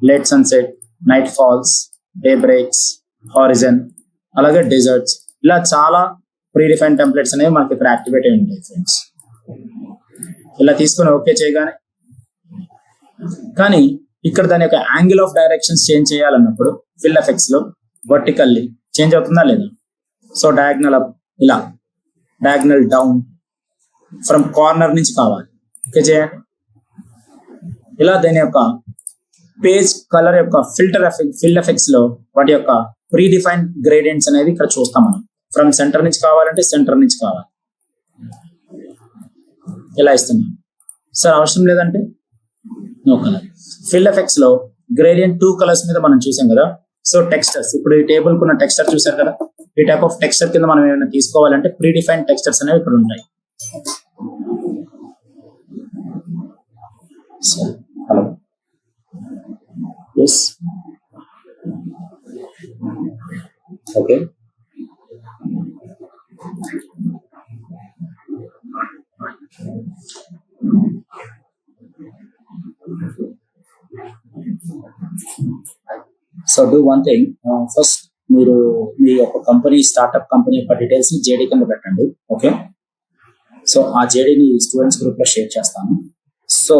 late sunset, night falls, day breaks, horizon, అలాగే డెజర్ట్స్, ఇలా చాలా ప్రీడిఫైన్ టెంప్లెట్స్ అనేవి మనకి ఇక్కడ యాక్టివేట్ అయి ఉంటాయి ఫ్రెండ్స్. ఇలా తీసుకొని ఓకే చేయగానే, కానీ ఇక్కడ దాని యొక్క యాంగిల్ ఆఫ్ డైరెక్షన్స్ చేంజ్ చేయాలన్నప్పుడు ఫిల్ ఎఫెక్ట్స్ లో వర్టికల్లీ చేంజ్ అవుతుందా లేదా. సో డయాగ్నల్ అప్, ఇలా డయాగ్నల్ డౌన్, ఫ్రమ్ కార్నర్ నుంచి కావాలి. ఓకే చేయండి. ఇలా దాని యొక్క పేజ్ కలర్ యొక్క ఫిల్ ఎఫెక్ట్స్ లో వాటి యొక్క ప్రీడిఫైన్ గ్రేడియంట్స్ అనేవి ఇక్కడ చూస్తాం మనం. ఫ్రమ్ సెంటర్ నుంచి కావాలంటే సెంటర్ నుంచి కావాలి, ఇలా ఇస్తున్నాం. సార్ అవసరం లేదంటే నో కలర్. ఫిల్ ఎఫెక్ట్స్ లో గ్రేడియంట్ 2 కలర్స్ మీద మనం చూసాం కదా. సో టెక్స్చర్స్, ఇప్పుడు ఈ టేబుల్ కున్న టెక్స్చర్ చూసారు కదా, ఈ టైప్ ఆఫ్ టెక్స్చర్ కింద మనం ఏమైనా తీసుకోవాలంటే ప్రీడిఫైన్ టెక్స్చర్స్ అనేవి ఇక్కడ ఉంటాయి. So hello, yes, okay. So do one thing, first మీరు మీ యొక్క కంపెనీ, స్టార్ట్అప్ కంపెనీ యొక్క డీటెయిల్స్ జేడీ కింద పెట్టండి. ఓకే, సో ఆ జేడీని స్టూడెంట్స్ గ్రూప్ లో షేర్ చేస్తాను. So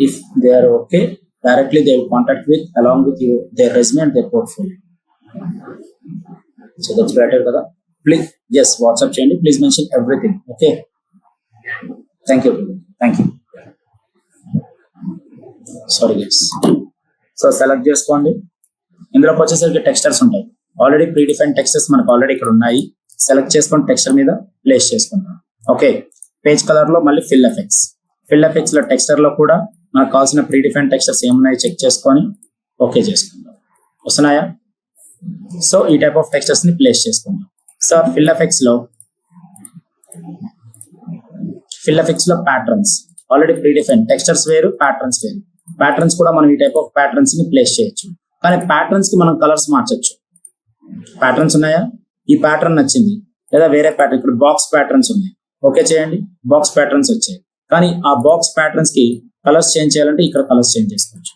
if they are okay, directly they will contact with along with their resume and their portfolio. So that's better కదా. ప్లీజ్ జస్ట్ వాట్సాప్ చేయండి, please mention everything. Okay, thank you. Sorry guys. So select చేసుకోండి. ఇందులోకి వచ్చేసరికి textures ఉంటాయి. Already predefine textures మనకు already ఇక్కడ ఉన్నాయి. Select చేసుకొని టెక్స్చర్ మీద ప్లేస్ చేసుకుంటాం. ఓకే, పేజ్ కలర్ లో మళ్ళీ ఫిల్ ఫిల్ ఎఫెక్ట్స్ లో టెక్స్చర్ లో కూడా మనకు కావాల్సిన ప్రీ డిఫైన్ టెక్స్చర్స్ ఏమున్నాయో చెక్ చేసుకొని ఓకే చేసుకుందాం. వస్తున్నాయా? సో ఈ టైప్ ఆఫ్ టెక్స్చర్స్ ని ప్లేస్ చేసుకుందాం. సో ఫిల్ ఎఫెక్ట్స్ లో patterns already pre define, textures వేరు, ప్యాటర్న్స్ వేరు. ప్యాటర్న్స్ కూడా మనం ఈ టైప్ ఆఫ్ ప్యాటర్న్స్ ని ప్లేస్ చేయొచ్చు, కానీ ప్యాటర్న్స్ కి మనం కలర్స్ మార్చొచ్చు. ప్యాటర్న్స్ ఉన్నాయా? ఈ ప్యాటర్న్ నచ్చింది, లేదా వేరే ప్యాటర్న్, ఇక్కడ బాక్స్ ప్యాటర్న్స్ ఉన్నాయి, ఓకే చేయండి. బాక్స్ ప్యాటర్న్స్ వచ్చాయి, కానీ ఆ బాక్స్ ప్యాటర్న్స్ కి కలర్స్ చేంజ్ చేయాలంటే ఇక్కడ కలర్స్ చేంజ్ చేసుకోవచ్చు.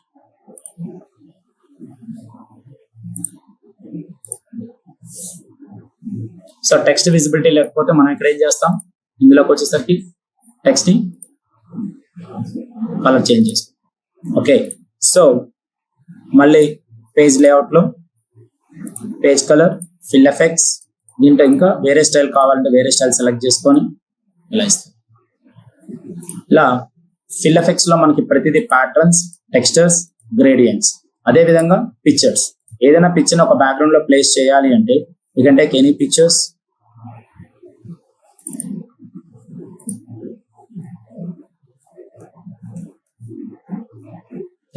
సో టెక్స్ట్ విజిబిలిటీ లేకపోతే మనం ఇక్కడ ఏం చేస్తాం, ఇందులోకి వచ్చేసరికి టెక్స్ట్ ని కలర్ చేంజ్ చేస్తాం. ఓకే, సో మళ్ళీ పేజ్ లేఅవుట్ లో పేజ్ కలర్, ఫిల్ ఎఫెక్ట్స్, దీంట్లో ఇంకా వేరే స్టైల్ కావాలంటే వేరే స్టైల్ సెలెక్ట్ చేసుకొని ఇలా ఇస్తాం. ఇలా ఫిల్ ఎఫెక్ట్స్ లో మనకి ప్రతిదీ ప్యాటర్న్స్, టెక్స్చర్స్, గ్రేడియంట్స్. అదే విధంగా పిక్చర్స్, ఏదైనా పిక్చర్ ఒక బ్యాక్గ్రౌండ్ లో ప్లేస్ చేయాలి అంటే you can take any pictures.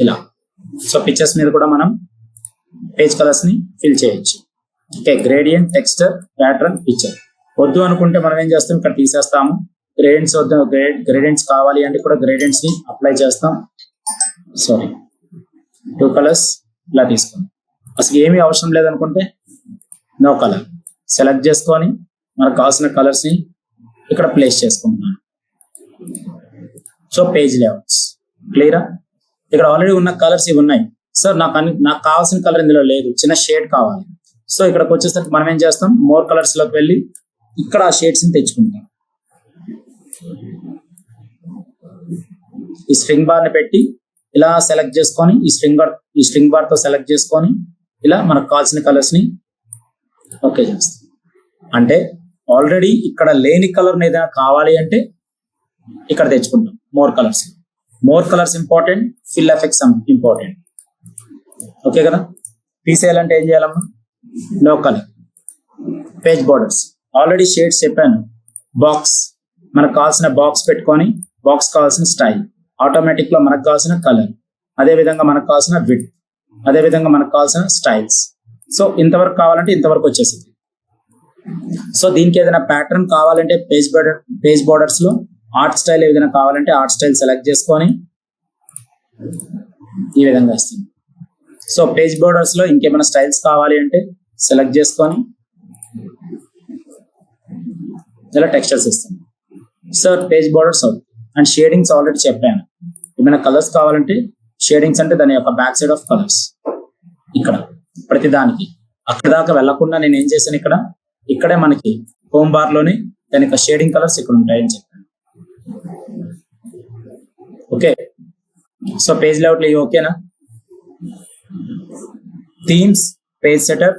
ఇలా సో పిక్చర్స్ మీద కూడా మనం పేజ్ కలర్స్ ని ఫిల్ చేయొచ్చు. Okay, gradient, texture, pattern, picture. వద్దు అనుకుంటే మనం ఏం చేస్తాం, ఇక్కడ తీసేస్తాము. గ్రేడియంట్స్ వద్దు, గ్రేడియంట్స్ కావాలి అంటే కూడా గ్రేడియంట్స్ ని అప్లై చేస్తాం. సారీ, 2 కలర్స్ ఇలా తీసుకుందాం. అసలు ఏమీ అవసరం లేదనుకుంటే నో కలర్ సెలెక్ట్ చేసుకొని మనకు కావాల్సిన కలర్స్ ని ఇక్కడ ప్లేస్ చేసుకుంటున్నాను. సో పేజ్ లేఅవుట్స్ క్లియరా? ఇక్కడ ఆల్రెడీ ఉన్న కలర్స్ ఇవి ఉన్నాయి. సార్ నాకు కావాల్సిన కలర్ ఇందులో లేదు, చిన్న షేడ్ కావాలి. సో ఇక్కడికి వచ్చేసరికి మనం ఏం చేస్తాం, మోర్ కలర్స్ లోకి వెళ్ళి ఇక్కడ ఆ షేడ్స్ ని తెచ్చుకుంటాం. ఈ స్ట్రింగ్ బార్ ని పెట్టి ఇలా సెలెక్ట్ చేసుకొని ఈ స్ట్రింగ్ బార్ తో సెలెక్ట్ చేసుకొని ఇలా మనకు కావాల్సిన కలర్స్ ని ఓకే చేస్తాం. అంటే ఆల్రెడీ ఇక్కడ లేని కలర్ ఏదైనా కావాలి అంటే ఇక్కడ తెచ్చుకుంటాం. More colours important, fill effects important. Okay కదా? తీసేయాలంటే ఏం చేయాలమ్మా, no colour. Page borders already shades చెప్పాను. బాక్స్, మనకు కావాల్సిన బాక్స్ పెట్టుకొని బాక్స్ కావాల్సిన స్టైల్, ఆటోమేటిక్ లో మనకు కావాల్సిన కలర్, అదే విధంగా మనకు కావాల్సిన విడ్త్, అదే విధంగా మనకు కావాల్సిన స్టైల్స్. సో ఇంతవరకు కావాలంటే ఇంతవరకు వచ్చేసింది. సో దీనికి ఏదైనా ప్యాటర్న్ కావాలంటే పేజ్ బోర్డర్స్ లో ఆర్ట్ స్టైల్ ఏదైనా కావాలంటే ఆర్ట్ స్టైల్ సెలెక్ట్ చేసుకొని ఈ విధంగా ఇస్తుంది. సో పేజ్ బోర్డర్స్ లో ఇంకేమైనా స్టైల్స్ కావాలి అంటే సెలెక్ట్ చేసుకొని ఇలా టెక్స్చర్స్ ఇస్తుంది. సో పేజ్ బోర్డర్స్ అవుతుంది. అండ్ షేడింగ్స్ ఆల్రెడీ చెప్పాను. ఏమైనా కలర్స్ కావాలంటే షేడింగ్స్ అంటే దాని యొక్క బ్యాక్ సైడ్ ఆఫ్ కలర్స్. ఇక్కడ ప్రతి దానికి అక్కడ దాకా వెళ్లకుండా నేను ఏం చేశాను, ఇక్కడే మనకి హోమ్ బార్ లోనే దాని యొక్క షేడింగ్ కలర్స్ ఇక్కడ ఉంటాయని చెప్పాను. ఓకే, సో పేజ్ లేఅవుట్ లో ఓకేనా? Themes, page setup,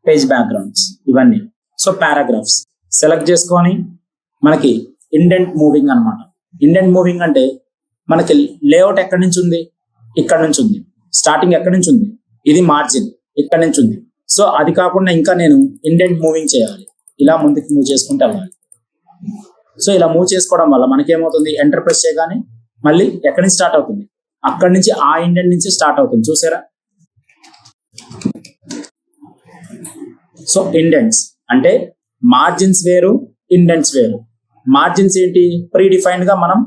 page backgrounds ఇవన్నీ. సో పారాగ్రాఫ్స్ సెలెక్ట్ చేసుకొని మనకి ఇండెంట్ మూవింగ్ అన్నమాట. ఇండెంట్ మూవింగ్ అంటే మనకి లేఅవుట్ ఎక్కడి నుంచి ఉంది, ఇక్కడ నుంచి ఉంది. స్టార్టింగ్ ఎక్కడి నుంచి ఉంది, ఇది మార్జిన్ ఇక్కడ నుంచి ఉంది. సో అది కాకుండా ఇంకా నేను ఇండెంట్ మూవింగ్ చేయాలి, ఇలా ముందుకు మూవ్ చేసుకుంటూ వెళ్ళాలి. సో ఇలా మూవ్ చేసుకోవడం వల్ల మనకేమవుతుంది, ఎంటర్ ప్రెస్ చేయగానే మళ్ళీ ఎక్కడి నుంచి స్టార్ట్ అవుతుంది, అక్కడి నుంచి ఆ ఇండెంట్ నుంచి స్టార్ట్ అవుతుంది. చూసారా? సో ఇండెంట్స్ అంటే మార్జిన్స్ వేరు, ఇండెంట్స్ వేరు. మార్జిన్స్ ఏంటి, ప్రీ డిఫైన్డ్ గా మనం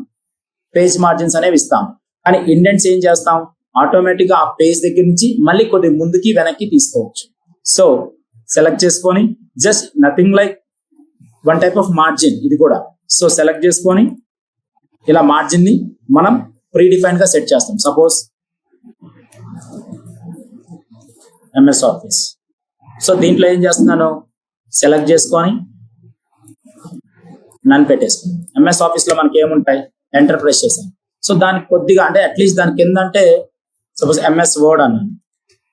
పేజ్ మార్జిన్స్ అనేవి ఇస్తాం. కానీ ఇండెంట్స్ ఏం చేస్తాం, ఆటోమేటిక్ గా ఆ పేజ్ దగ్గర నుంచి మళ్ళీ కొద్ది ముందుకి వెనక్కి తీసుకోవచ్చు. సో సెలెక్ట్ చేసుకొని just nothing like one type of margin ఇది కూడా. సో సెలెక్ట్ చేసుకొని ఇలా మార్జిన్ ని మనం ప్రీ డిఫైన్డ్ గా సెట్ చేస్తాం. Suppose MS office. సో దీంట్లో ఏం చేస్తున్నాను, సెలెక్ట్ చేసుకొని నన్ను పెట్టేసుకుని ఎంఎస్ ఆఫీస్ లో మనకి ఏముంటాయి, ఎంటర్ ప్రెస్ చేశాను. సో దానికి కొద్దిగా అంటే అట్లీస్ట్ దాని కింద అంటే సపోజ్ ఎంఎస్ వర్డ్ అన్నాను,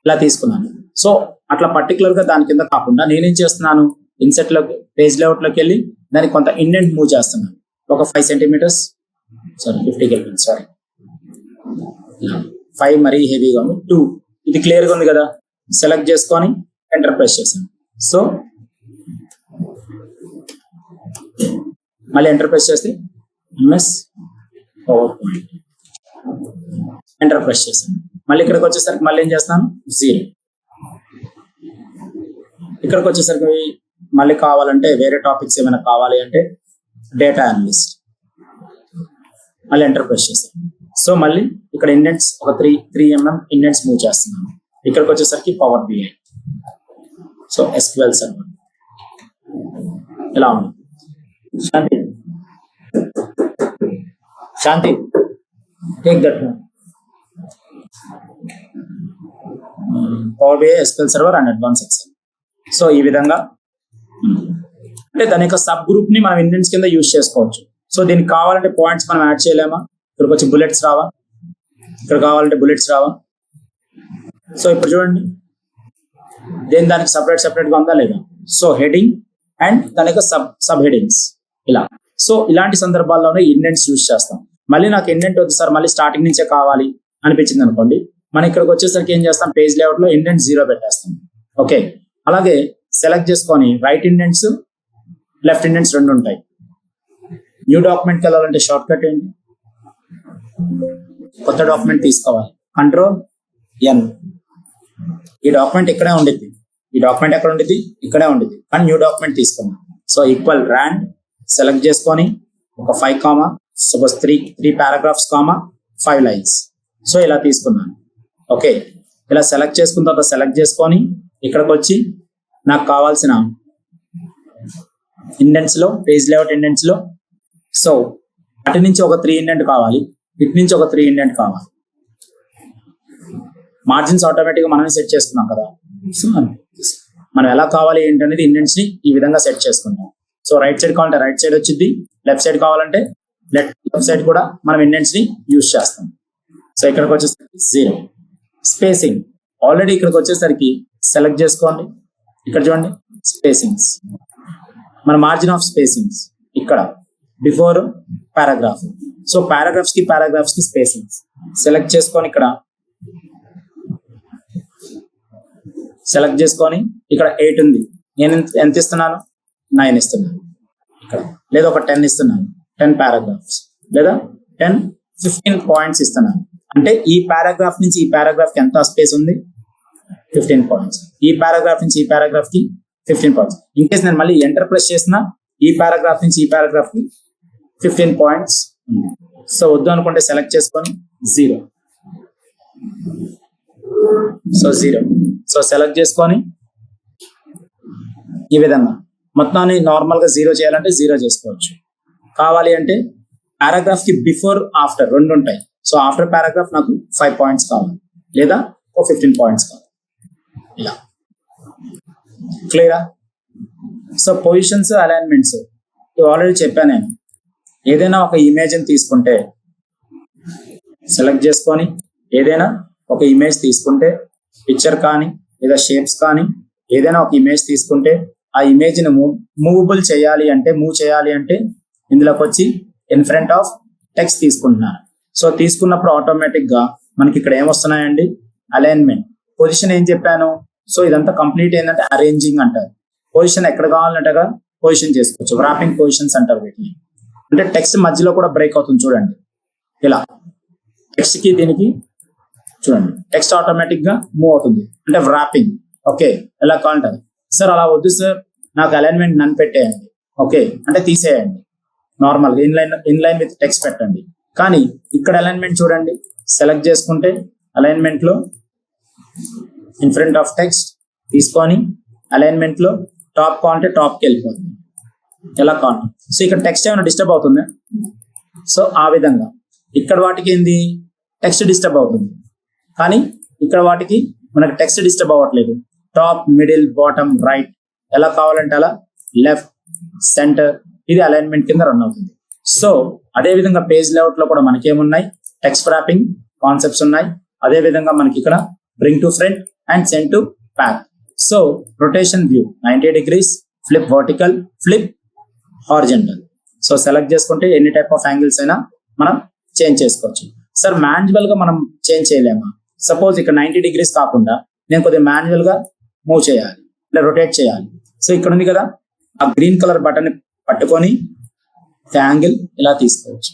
ఇలా తీసుకున్నాను. సో అట్లా పర్టికులర్ గా దాని కింద కాకుండా నేనేం చేస్తున్నాను, ఇన్సెట్ లో పేజ్ లేఅవుట్ లోకి వెళ్ళి దానికి కొంత ఇండెంట్ మూవ్ చేస్తున్నాను. ఒక 5 సెంటీమీటర్స్, సారీ 50 కెల్విన్, సారీ 5 మరీ హెవీగా ఉంది, 2 ఇది క్లియర్ గా ఉంది కదా. సెలెక్ట్ చేసుకొని ఎంటర్ ప్రెస్ చేశాను. సో మళ్ళీ ఎంటర్ ప్రెస్ చేస్తే MS power point enter press చేశాను. మళ్ళీ ఇక్కడికి వచ్చేసరికి మళ్ళీ ఏం చేస్తాను 0. ఇక్కడికి వచ్చేసరికి మళ్ళీ కావాలంటే వేరే టాపిక్స్ ఏమైనా కావాలి అంటే డేటా అనలిస్ట్ మళ్ళీ ఎంటర్ ప్రెస్ చేస్తాను. సో మళ్ళీ ఇక్కడ ఇండెంట్స్ ఒక 3 mm ఇండెంట్స్ మూవ్ చేస్తున్నాను. ఇక్కడికి వచ్చేసరికి power BI, so SQL server ఇలా ఉంది. Shanti take that power BI, SQL server and advance excel. So ఈ విధంగా అంటే దాని యొక్క సబ్ గ్రూప్ ని మనం ఇండెంట్స్ కింద యూజ్ చేసుకోవచ్చు. సో దీనికి కావాలంటే పాయింట్స్ మనం యాడ్ చేయలేమా? ఇక్కడికి వచ్చి బుల్లెట్స్ రావా? ఇక్కడ కావాలంటే బుల్లెట్స్ రావా? సో ఇప్పుడు చూడండి దానికి సపరేట్ గా ఉందా లేదా? సో హెడింగ్ అండ్ దాని యొక్క సబ్ హెడింగ్స్ ఇలా. సో ఇలాంటి సందర్భాల్లోనే ఇండెంట్స్ యూజ్ చేస్తాం. మళ్ళీ నాకు ఇండెంట్ వద్దు సార్, మళ్ళీ స్టార్టింగ్ నుంచే కావాలి అనిపించింది అనుకోండి, మనం ఇక్కడికి వచ్చేసరికి ఏం చేస్తాం, పేజ్ లేఅవుట్ లో ఇండెంట్ 0 పెట్టేస్తాం. ఓకే, అలాగే సెలెక్ట్ చేసుకొని రైట్ ఇండెంట్స్ లెఫ్ట్ ఇండెంట్స్ 2 ఉంటాయి. న్యూ డాక్యుమెంట్కి వెళ్ళాలంటే షార్ట్ కట్ ఏంటి, కొత్త డాక్యుమెంట్ తీసుకోవాలి, Ctrl+N. ఈ డాక్యుమెంట్ ఇక్కడే ఉండిద్ది, ఈ డాక్యుమెంట్ ఎక్కడ ఉండిద్ది, ఇక్కడే ఉండిద్ది, కానీ న్యూ డాక్యుమెంట్ తీసుకున్నాం. సో ఈక్వల్ ర్యాండ్ సెలెక్ట్ చేసుకొని ఒక 5 సపోజ్ 3 పారాగ్రాఫ్స్ 5 లైన్స్. సో ఇలా తీసుకున్నాను. ఓకే, ఇలా సెలెక్ట్ చేసుకున్న తర్వాత సెలెక్ట్ చేసుకొని ఇక్కడికి వచ్చి నాకు కావాల్సిన ఇండెంట్స్ లో పేజ్ లేఅవుట్ ఇండెంట్స్ లో సో అటు నుంచి ఒక 3 ఇండెంట్ కావాలి, ఇటు నుంచి ఒక 3 ఇండెంట్ కావాలి. మార్జిన్స్ ఆటోమేటిక్గా మనమే సెట్ చేసుకున్నాం కదా. సో మనం ఎలా కావాలి ఏంటనేది ఇండెంట్స్ ని ఈ విధంగా సెట్ చేసుకుంటాం. సో రైట్ సైడ్ కావాలంటే రైట్ సైడ్ వచ్చింది, లెఫ్ట్ సైడ్ కావాలంటే లెఫ్ట్ సైడ్ కూడా మనం ఇండెంట్స్ ని యూజ్ చేస్తాం. సో ఇక్కడికి వచ్చేసరికి 0 స్పేసింగ్. ఆల్రెడీ ఇక్కడికి వచ్చేసరికి సెలెక్ట్ చేసుకోండి, ఇక్కడ చూడండి స్పేసింగ్స్, మన మార్జిన్ ఆఫ్ స్పేసింగ్స్ ఇక్కడ బిఫోర్ పారాగ్రాఫ్. సో పారాగ్రాఫ్స్ కి స్పేసింగ్స్ సెలెక్ట్ చేసుకొని ఇక్కడ సెలెక్ట్ చేసుకొని ఇక్కడ 8 ఉంది, నేను ఎంత ఇస్తున్నాను, 9 ఇస్తున్నాను ఇక్కడ, లేదా ఒక 10 ఇస్తున్నాను, 10 పారాగ్రాఫ్స్, లేదా 15 పాయింట్స్ ఇస్తున్నాను. అంటే ఈ పారాగ్రాఫ్ నుంచి ఈ పారాగ్రాఫ్ కి ఎంత స్పేస్ ఉంది, 15 పాయింట్స్. ఈ పారాగ్రాఫ్ నుంచి ఈ పారాగ్రాఫ్ కి 15 పాయింట్స్. ఇన్ కేస్ నేను మళ్ళీ ఎంటర్ ప్రెస్ చేసిన ఈ పారాగ్రాఫ్ నుంచి ఈ పారాగ్రాఫ్ కి 15 పాయింట్స్ ఉంది. సో వద్దు అనుకుంటే సెలెక్ట్ చేసుకొని 0. సో 0. సో సెలెక్ట్ చేసుకొని ఈ విధంగా మొత్తాన్ని నార్మల్ గా 0 చేయాలంటే 0 చేసుకోవచ్చు. కావాలి అంటే పారాగ్రాఫ్ కి బిఫోర్ ఆఫ్టర్ 2 ఉంటాయి. సో ఆఫ్టర్ పారాగ్రాఫ్ నాకు 5 పాయింట్స్ కావాలి, లేదా 15 పాయింట్స్ కావాలి, ఇలా. క్లియరా? సో పొజిషన్స్ అలైన్మెంట్స్ ఇవి ఆల్రెడీ చెప్పాను నేను. ఏదైనా ఒక ఇమేజ్ తీసుకుంటే సెలెక్ట్ చేసుకొని ఏదైనా ఒక ఇమేజ్ తీసుకుంటే పిక్చర్ కానీ లేదా షేప్స్ కానీ ఏదైనా ఒక ఇమేజ్ తీసుకుంటే ఆ ఇమేజ్ ని మూవ్ చేయాలి అంటే ఇందులోకి వచ్చి ఇన్ ఫ్రంట్ ఆఫ్ టెక్స్ట్ తీసుకుంటున్నాను. సో తీసుకున్నప్పుడు ఆటోమేటిక్ గా మనకి ఇక్కడ ఏమొస్తున్నాయండి, అలైన్మెంట్. పొజిషన్ ఏం చెప్పాను, సో ఇదంతా కంప్లీట్ ఏంటంటే అరేంజింగ్ అంటారు. పొజిషన్ ఎక్కడ కావాలంటే పొజిషన్ చేసుకోవచ్చు, వ్రాపింగ్ పొజిషన్స్ అంటారు వీటిని. అంటే టెక్స్ట్ మధ్యలో కూడా బ్రేక్ అవుతుంది చూడండి, ఇలా టెక్స్ట్ కి దీనికి చూడండి టెక్స్ట్ ఆటోమేటిక్ గా మూవ్ అవుతుంది, అంటే వ్రాపింగ్. ఓకే, ఎలా కావాలంటారు సార్, అలా వద్దు సార్, నాకు అలైన్మెంట్ నన్ను పెట్టేయండి. ఓకే అంటే తీసేయండి, normal in line with text పెట్టండి. కానీ ఇక్కడ అలైన్మెంట్ చూడండి, సెలెక్ట్ చేసుకుంటే అలైన్మెంట్ లో ఇన్ ఫ్రంట్ ఆఫ్ టెక్స్ట్ తీసుకొని అలైన్మెంట్ లో టాప్ కావాలంటే టాప్ కి వెళ్ళిపోతుంది, ఎలా కావాలి. సో ఇక్కడ టెక్స్ట్ ఏమైనా డిస్టర్బ్ అవుతుందా? సో ఆ విధంగా ఇక్కడ వాటికి ఏంది, టెక్స్ట్ డిస్టర్బ్ అవుతుంది, కానీ ఇక్కడ వాటికి మనకి టెక్స్ట్ డిస్టర్బ్ అవ్వట్లేదు. టాప్, మిడిల్, బాటమ్, రైట్ ఎలా కావాలంటే అలా, లెఫ్ట్, సెంటర్, ఇది అలైన్మెంట్ కింద రన్ అవుతుంది. సో అదే విధంగా పేజ్ లేఅవుట్ లో కూడా మనకి ఏమున్నాయి, టెక్స్ట్ వ్రాపింగ్ కాన్సెప్ట్స్ ఉన్నాయి. అదే విధంగా మనకి ఇక్కడ bring to front and send to back. So rotation view 90 degrees, flip vertical, flip horizontal. So select చేసుకుంటే ఎన్ని టైప్ ఆఫ్ యాంగిల్స్ అయినా మనం చేంజ్ చేసుకోవచ్చు. సార్ మాన్యువల్ గా మనం చేంజ్ చేయలేమా? సపోజ్ ఇక్కడ 90 degrees కాకుండా నేను కొద్దిగా మాన్యువల్ గా మూవ్ చేయాలి, ఇలా రొటేట్ చేయాలి. సో ఇక్కడ ఉంది కదా, ఆ గ్రీన్ కలర్ బటన్ పట్టుకొని యాంగిల్ ఇలా తీసుకోవచ్చు.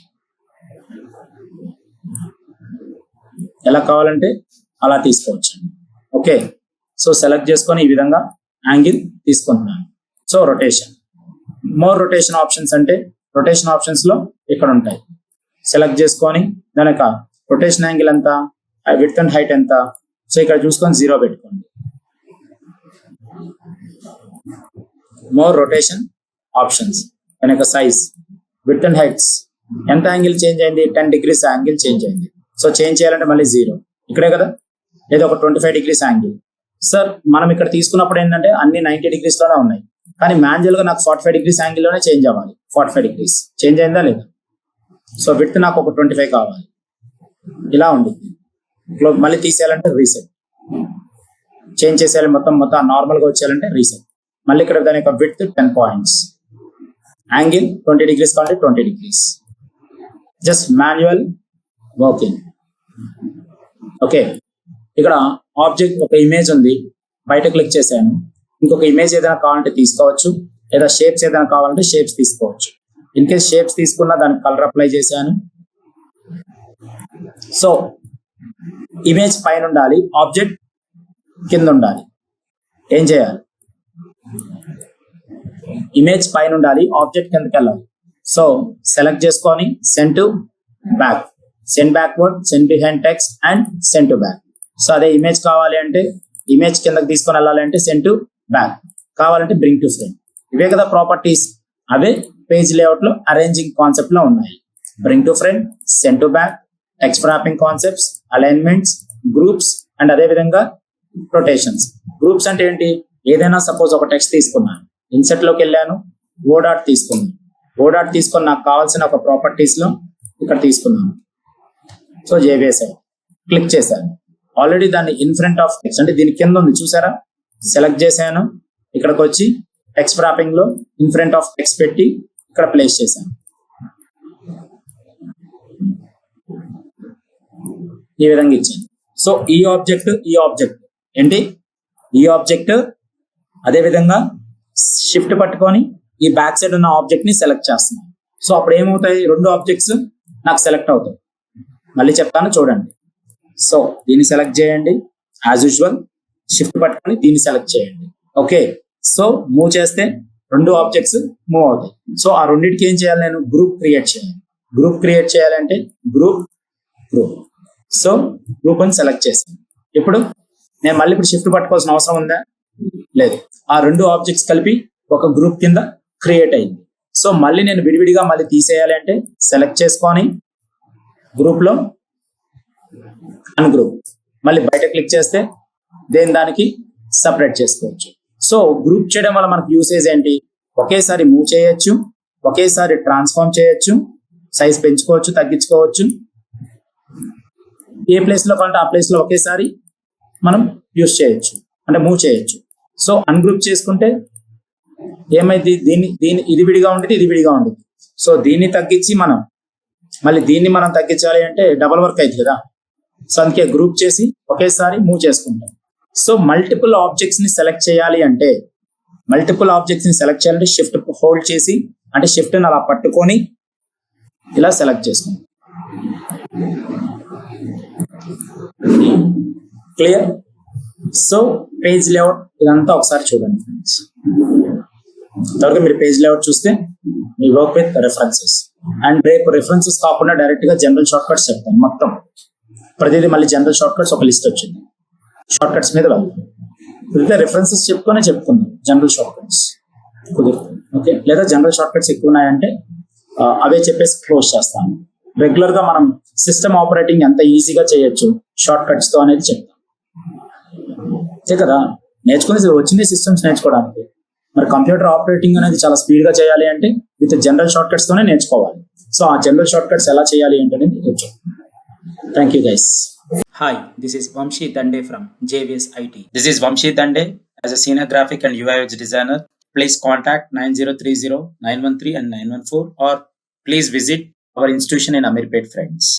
ఎలా కావాలంటే అలా తీసుకోవచ్చు. ఓకే, సో సెలెక్ట్ చేసుకొని ఈ విధంగా యాంగిల్ తీసుకుంటున్నాను. So rotation, more rotation options అంటే రొటేషన్ ఆప్షన్స్ లో ఇక్కడ ఉంటాయి. సెలెక్ట్ చేసుకొని దాని యొక్క రొటేషన్ యాంగిల్ ఎంత, విడ్త్ అండ్ హైట్ ఎంత, సో ఇక్కడ చూసుకొని 0 పెట్టుకోండి. మోర్ రొటేషన్ ఆప్షన్స్, దాని యొక్క సైజ్, విడ్త్ అండ్ హైట్స్, ఎంత యాంగిల్ చేంజ్ అయింది, 10 degrees యాంగిల్ చేంజ్ అయింది. సో చేంజ్ చేయాలంటే మళ్ళీ 0 ఇక్కడే కదా, లేదా ఒక 25 degrees యాంగిల్. సార్ మనం ఇక్కడ తీసుకున్నప్పుడు ఏంటంటే అన్ని 90 degrees లోనే ఉన్నాయి, కానీ మాన్యువల్ గా నాకు 45 degrees యాంగిల్ లోనే చేంజ్ అవ్వాలి. 45 degrees చేంజ్ అయిందా లేదా? సో విడ్త్ నాకు ఒక 25 కావాలి. ఇలా ఉండింది. మళ్ళీ తీసేయాలంటే రీసెట్, చేంజ్ చేసేయాలి, మొత్తం నార్మల్ గా వచ్చేయాలంటే రీసెట్. మళ్ళీ ఇక్కడ దాని యొక్క విడ్త్ 10 points, యాంగిల్ 20 degrees కావాలి 20 degrees. Just manual working. Okay, ఇక్కడ ఆబ్జెక్ట్ ఒక ఇమేజ్ ఉంది, బయట క్లిక్ చేశాను. ఇంకొక ఇమేజ్ ఏదైనా కావాలంటే తీసుకోవచ్చు, లేదా షేప్స్ ఏదైనా కావాలంటే షేప్స్ తీసుకోవచ్చు. ఇన్ కేస్ షేప్స్ తీసుకున్నా దానికి కలర్ అప్లై చేశాను. సో ఇమేజ్ పైన ఉండాలి, ఆబ్జెక్ట్ కింద ఉండాలి. ఏం చేయాలి? ఇమేజ్ పైన ఉండాలి, ఆబ్జెక్ట్ కిందకి వెళ్ళాలి. సో సెలెక్ట్ చేసుకొని send to back, send backward, send behind text and send to back. So అదే ఇమేజ్ కావాలి అంటే ఇమేజ్ కిందకి తీసుకొని వెళ్ళాలి అంటే సెండ్ టు బ్యాక్, కావాలంటే బ్రింగ్ టు ఫ్రంట్. ఇవే కదా ప్రాపర్టీస్, అవే పేజ్ లేఅవుట్ లో అరేంజింగ్ కాన్సెప్ట్ లో ఉన్నాయి. Bring to front, send to back, text wrapping concepts, alignments, groups and అదే విధంగా రొటేషన్స్. గ్రూప్స్ అంటే ఏంటి? ఏదైనా సపోజ్ ఒక టెక్స్ట్ తీసుకున్నాను, ఇన్సెట్ లోకి వెళ్ళాను, ఓ డాట్ తీసుకున్నాను. ఓ డాట్ తీసుకొని నాకు కావాల్సిన ఒక ప్రాపర్టీస్ లో ఇక్కడ తీసుకున్నాను. సో జేవిఎస్ఐ క్లిక్ చేశాను. ఆల్రెడీ దాన్ని ఇన్ ఫ్రంట్ ఆఫ్ టెక్స్ట్ అంటే దీని కింద ఉంది చూసారా, సెలెక్ట్ చేశాను. ఇక్కడికి వచ్చి టెక్స్ట్ ర్యాపింగ్ లో ఇన్ ఫ్రంట్ ఆఫ్ టెక్స్ట్ పెట్టి ఇక్కడ ప్లేస్ చేశాను. ఈ విధంగా ఇచ్చాను. సో ఈ ఆబ్జెక్ట్ ఏంటి, ఈ ఆబ్జెక్ట్ అదే విధంగా షిఫ్ట్ పట్టుకొని ఈ బ్యాక్ సైడ్ ఉన్న ఆబ్జెక్ట్ ని సెలెక్ట్ చేస్తున్నాను. సో అప్పుడు ఏమవుతాయి, 2 ఆబ్జెక్ట్స్ నాకు సెలెక్ట్ అవుతాయి. మళ్ళీ చెప్తాను చూడండి. సో దీన్ని సెలెక్ట్ చేయండి, యాజ్ యూజువల్ షిఫ్ట్ పట్టుకొని దీన్ని సెలెక్ట్ చేయండి. ఓకే, సో మూవ్ చేస్తే 2 ఆబ్జెక్ట్స్ మూవ్ అవుతాయి. సో ఆ రెండింటికి ఏం చేయాలి, నేను గ్రూప్ క్రియేట్ చేయాలి. గ్రూప్ క్రియేట్ చేయాలంటే గ్రూప్. సో గ్రూప్ అని సెలెక్ట్ చేశాను. ఇప్పుడు నేను మళ్ళీ ఇప్పుడు షిఫ్ట్ పట్టుకోవాల్సిన అవసరం ఉందా? లేదు. ఆ 2 ఆబ్జెక్ట్స్ కలిపి ఒక గ్రూప్ కింద క్రియేట్ అయింది. సో మళ్ళీ నేను విడివిడిగా మళ్ళీ తీసేయాలి అంటే సెలెక్ట్ చేసుకొని గ్రూప్ లో అన్గ్రూప్, మళ్ళీ బయట క్లిక్ చేస్తే దానికి సపరేట్ చేసుకోవచ్చు. సో గ్రూప్ చేయడం వల్ల మనకు యూసేజ్ ఏంటి, ఒకేసారి మూవ్ చేయొచ్చు, ఒకేసారి ట్రాన్స్ఫార్మ్ చేయొచ్చు, సైజ్ పెంచుకోవచ్చు, తగ్గించుకోవచ్చు, ఏ ప్లేస్ లో కావాలంటే ఆ ప్లేస్ లో ఒకేసారి మనం యూస్ చేయొచ్చు, అంటే మూవ్ చేయొచ్చు. సో అన్గ్రూప్ చేసుకుంటే ఏమైంది, ఇది విడిగా ఉంటుంది, ఇది విడిగా ఉంటుంది. సో దీన్ని తగ్గించి మళ్ళీ దీన్ని మనం తగ్గించాలి అంటే డబల్ వర్క్ అవుతుంది కదా. సో అందుకే గ్రూప్ చేసి ఒకేసారి మూవ్ చేసుకుంటాం. సో మల్టిపుల్ ఆబ్జెక్ట్స్ ని సెలెక్ట్ చేయాలి అంటే షిఫ్ట్ హోల్డ్ చేసి, అంటే షిఫ్ట్ అలా పట్టుకొని ఇలా సెలెక్ట్ చేసుకుంటాం. క్లియర్? సో పేజ్ లేఅవుట్ ఇదంతా ఒకసారి చూడండి ఫ్రెండ్స్. తర్వాత మీరు పేజ్ లేఅవుట్ చూస్తే మీ వర్క్ విత్ రెఫరెన్సెస్. అండ్ రేపు రెఫరెన్సెస్ కాకుండా డైరెక్ట్ గా జనరల్ షార్ట్ కట్స్ చెప్తాను. మొత్తం ప్రతిదీ మళ్ళీ జనరల్ షార్ట్ కట్స్ ఒక లిస్ట్ వచ్చింది, షార్ట్ కట్స్ మీద వెళ్తాం. కుదిరితే రెఫరెన్సెస్ చెప్పుకుందాం, జనరల్ షార్ట్ కట్స్ కుదురుతుంది. ఓకే, లేదా జనరల్ షార్ట్ కట్స్ ఎక్కువ ఉన్నాయంటే అవే చెప్పేసి క్లోజ్ చేస్తాను. రెగ్యులర్ గా మనం సిస్టమ్ ఆపరేటింగ్ ఎంత ఈజీగా చేయొచ్చు షార్ట్ కట్స్ తో అనేది చెప్తాం. అంతే కదా, వచ్చింది సిస్టమ్స్ నేర్చుకోవడానికి. మరి కంప్యూటర్ ఆపరేటింగ్ అనేది చాలా స్పీడ్ గా చేయాలి అంటే విత్ జనరల్ షార్ట్ కట్స్ తోనే నేర్చుకోవాలి. సో ఆ జనరల్ షార్ట్ కట్స్ ఎలా చేయాలి ఏంటనేది నేర్చుకోవాలి. Thank you guys. Hi, this is Vamshi Dande from JVS IT. This is Vamshi Dande as a senior graphic and UI UX designer. Please contact 9030 913 and 914 or please visit our institution in Amirpet, friends.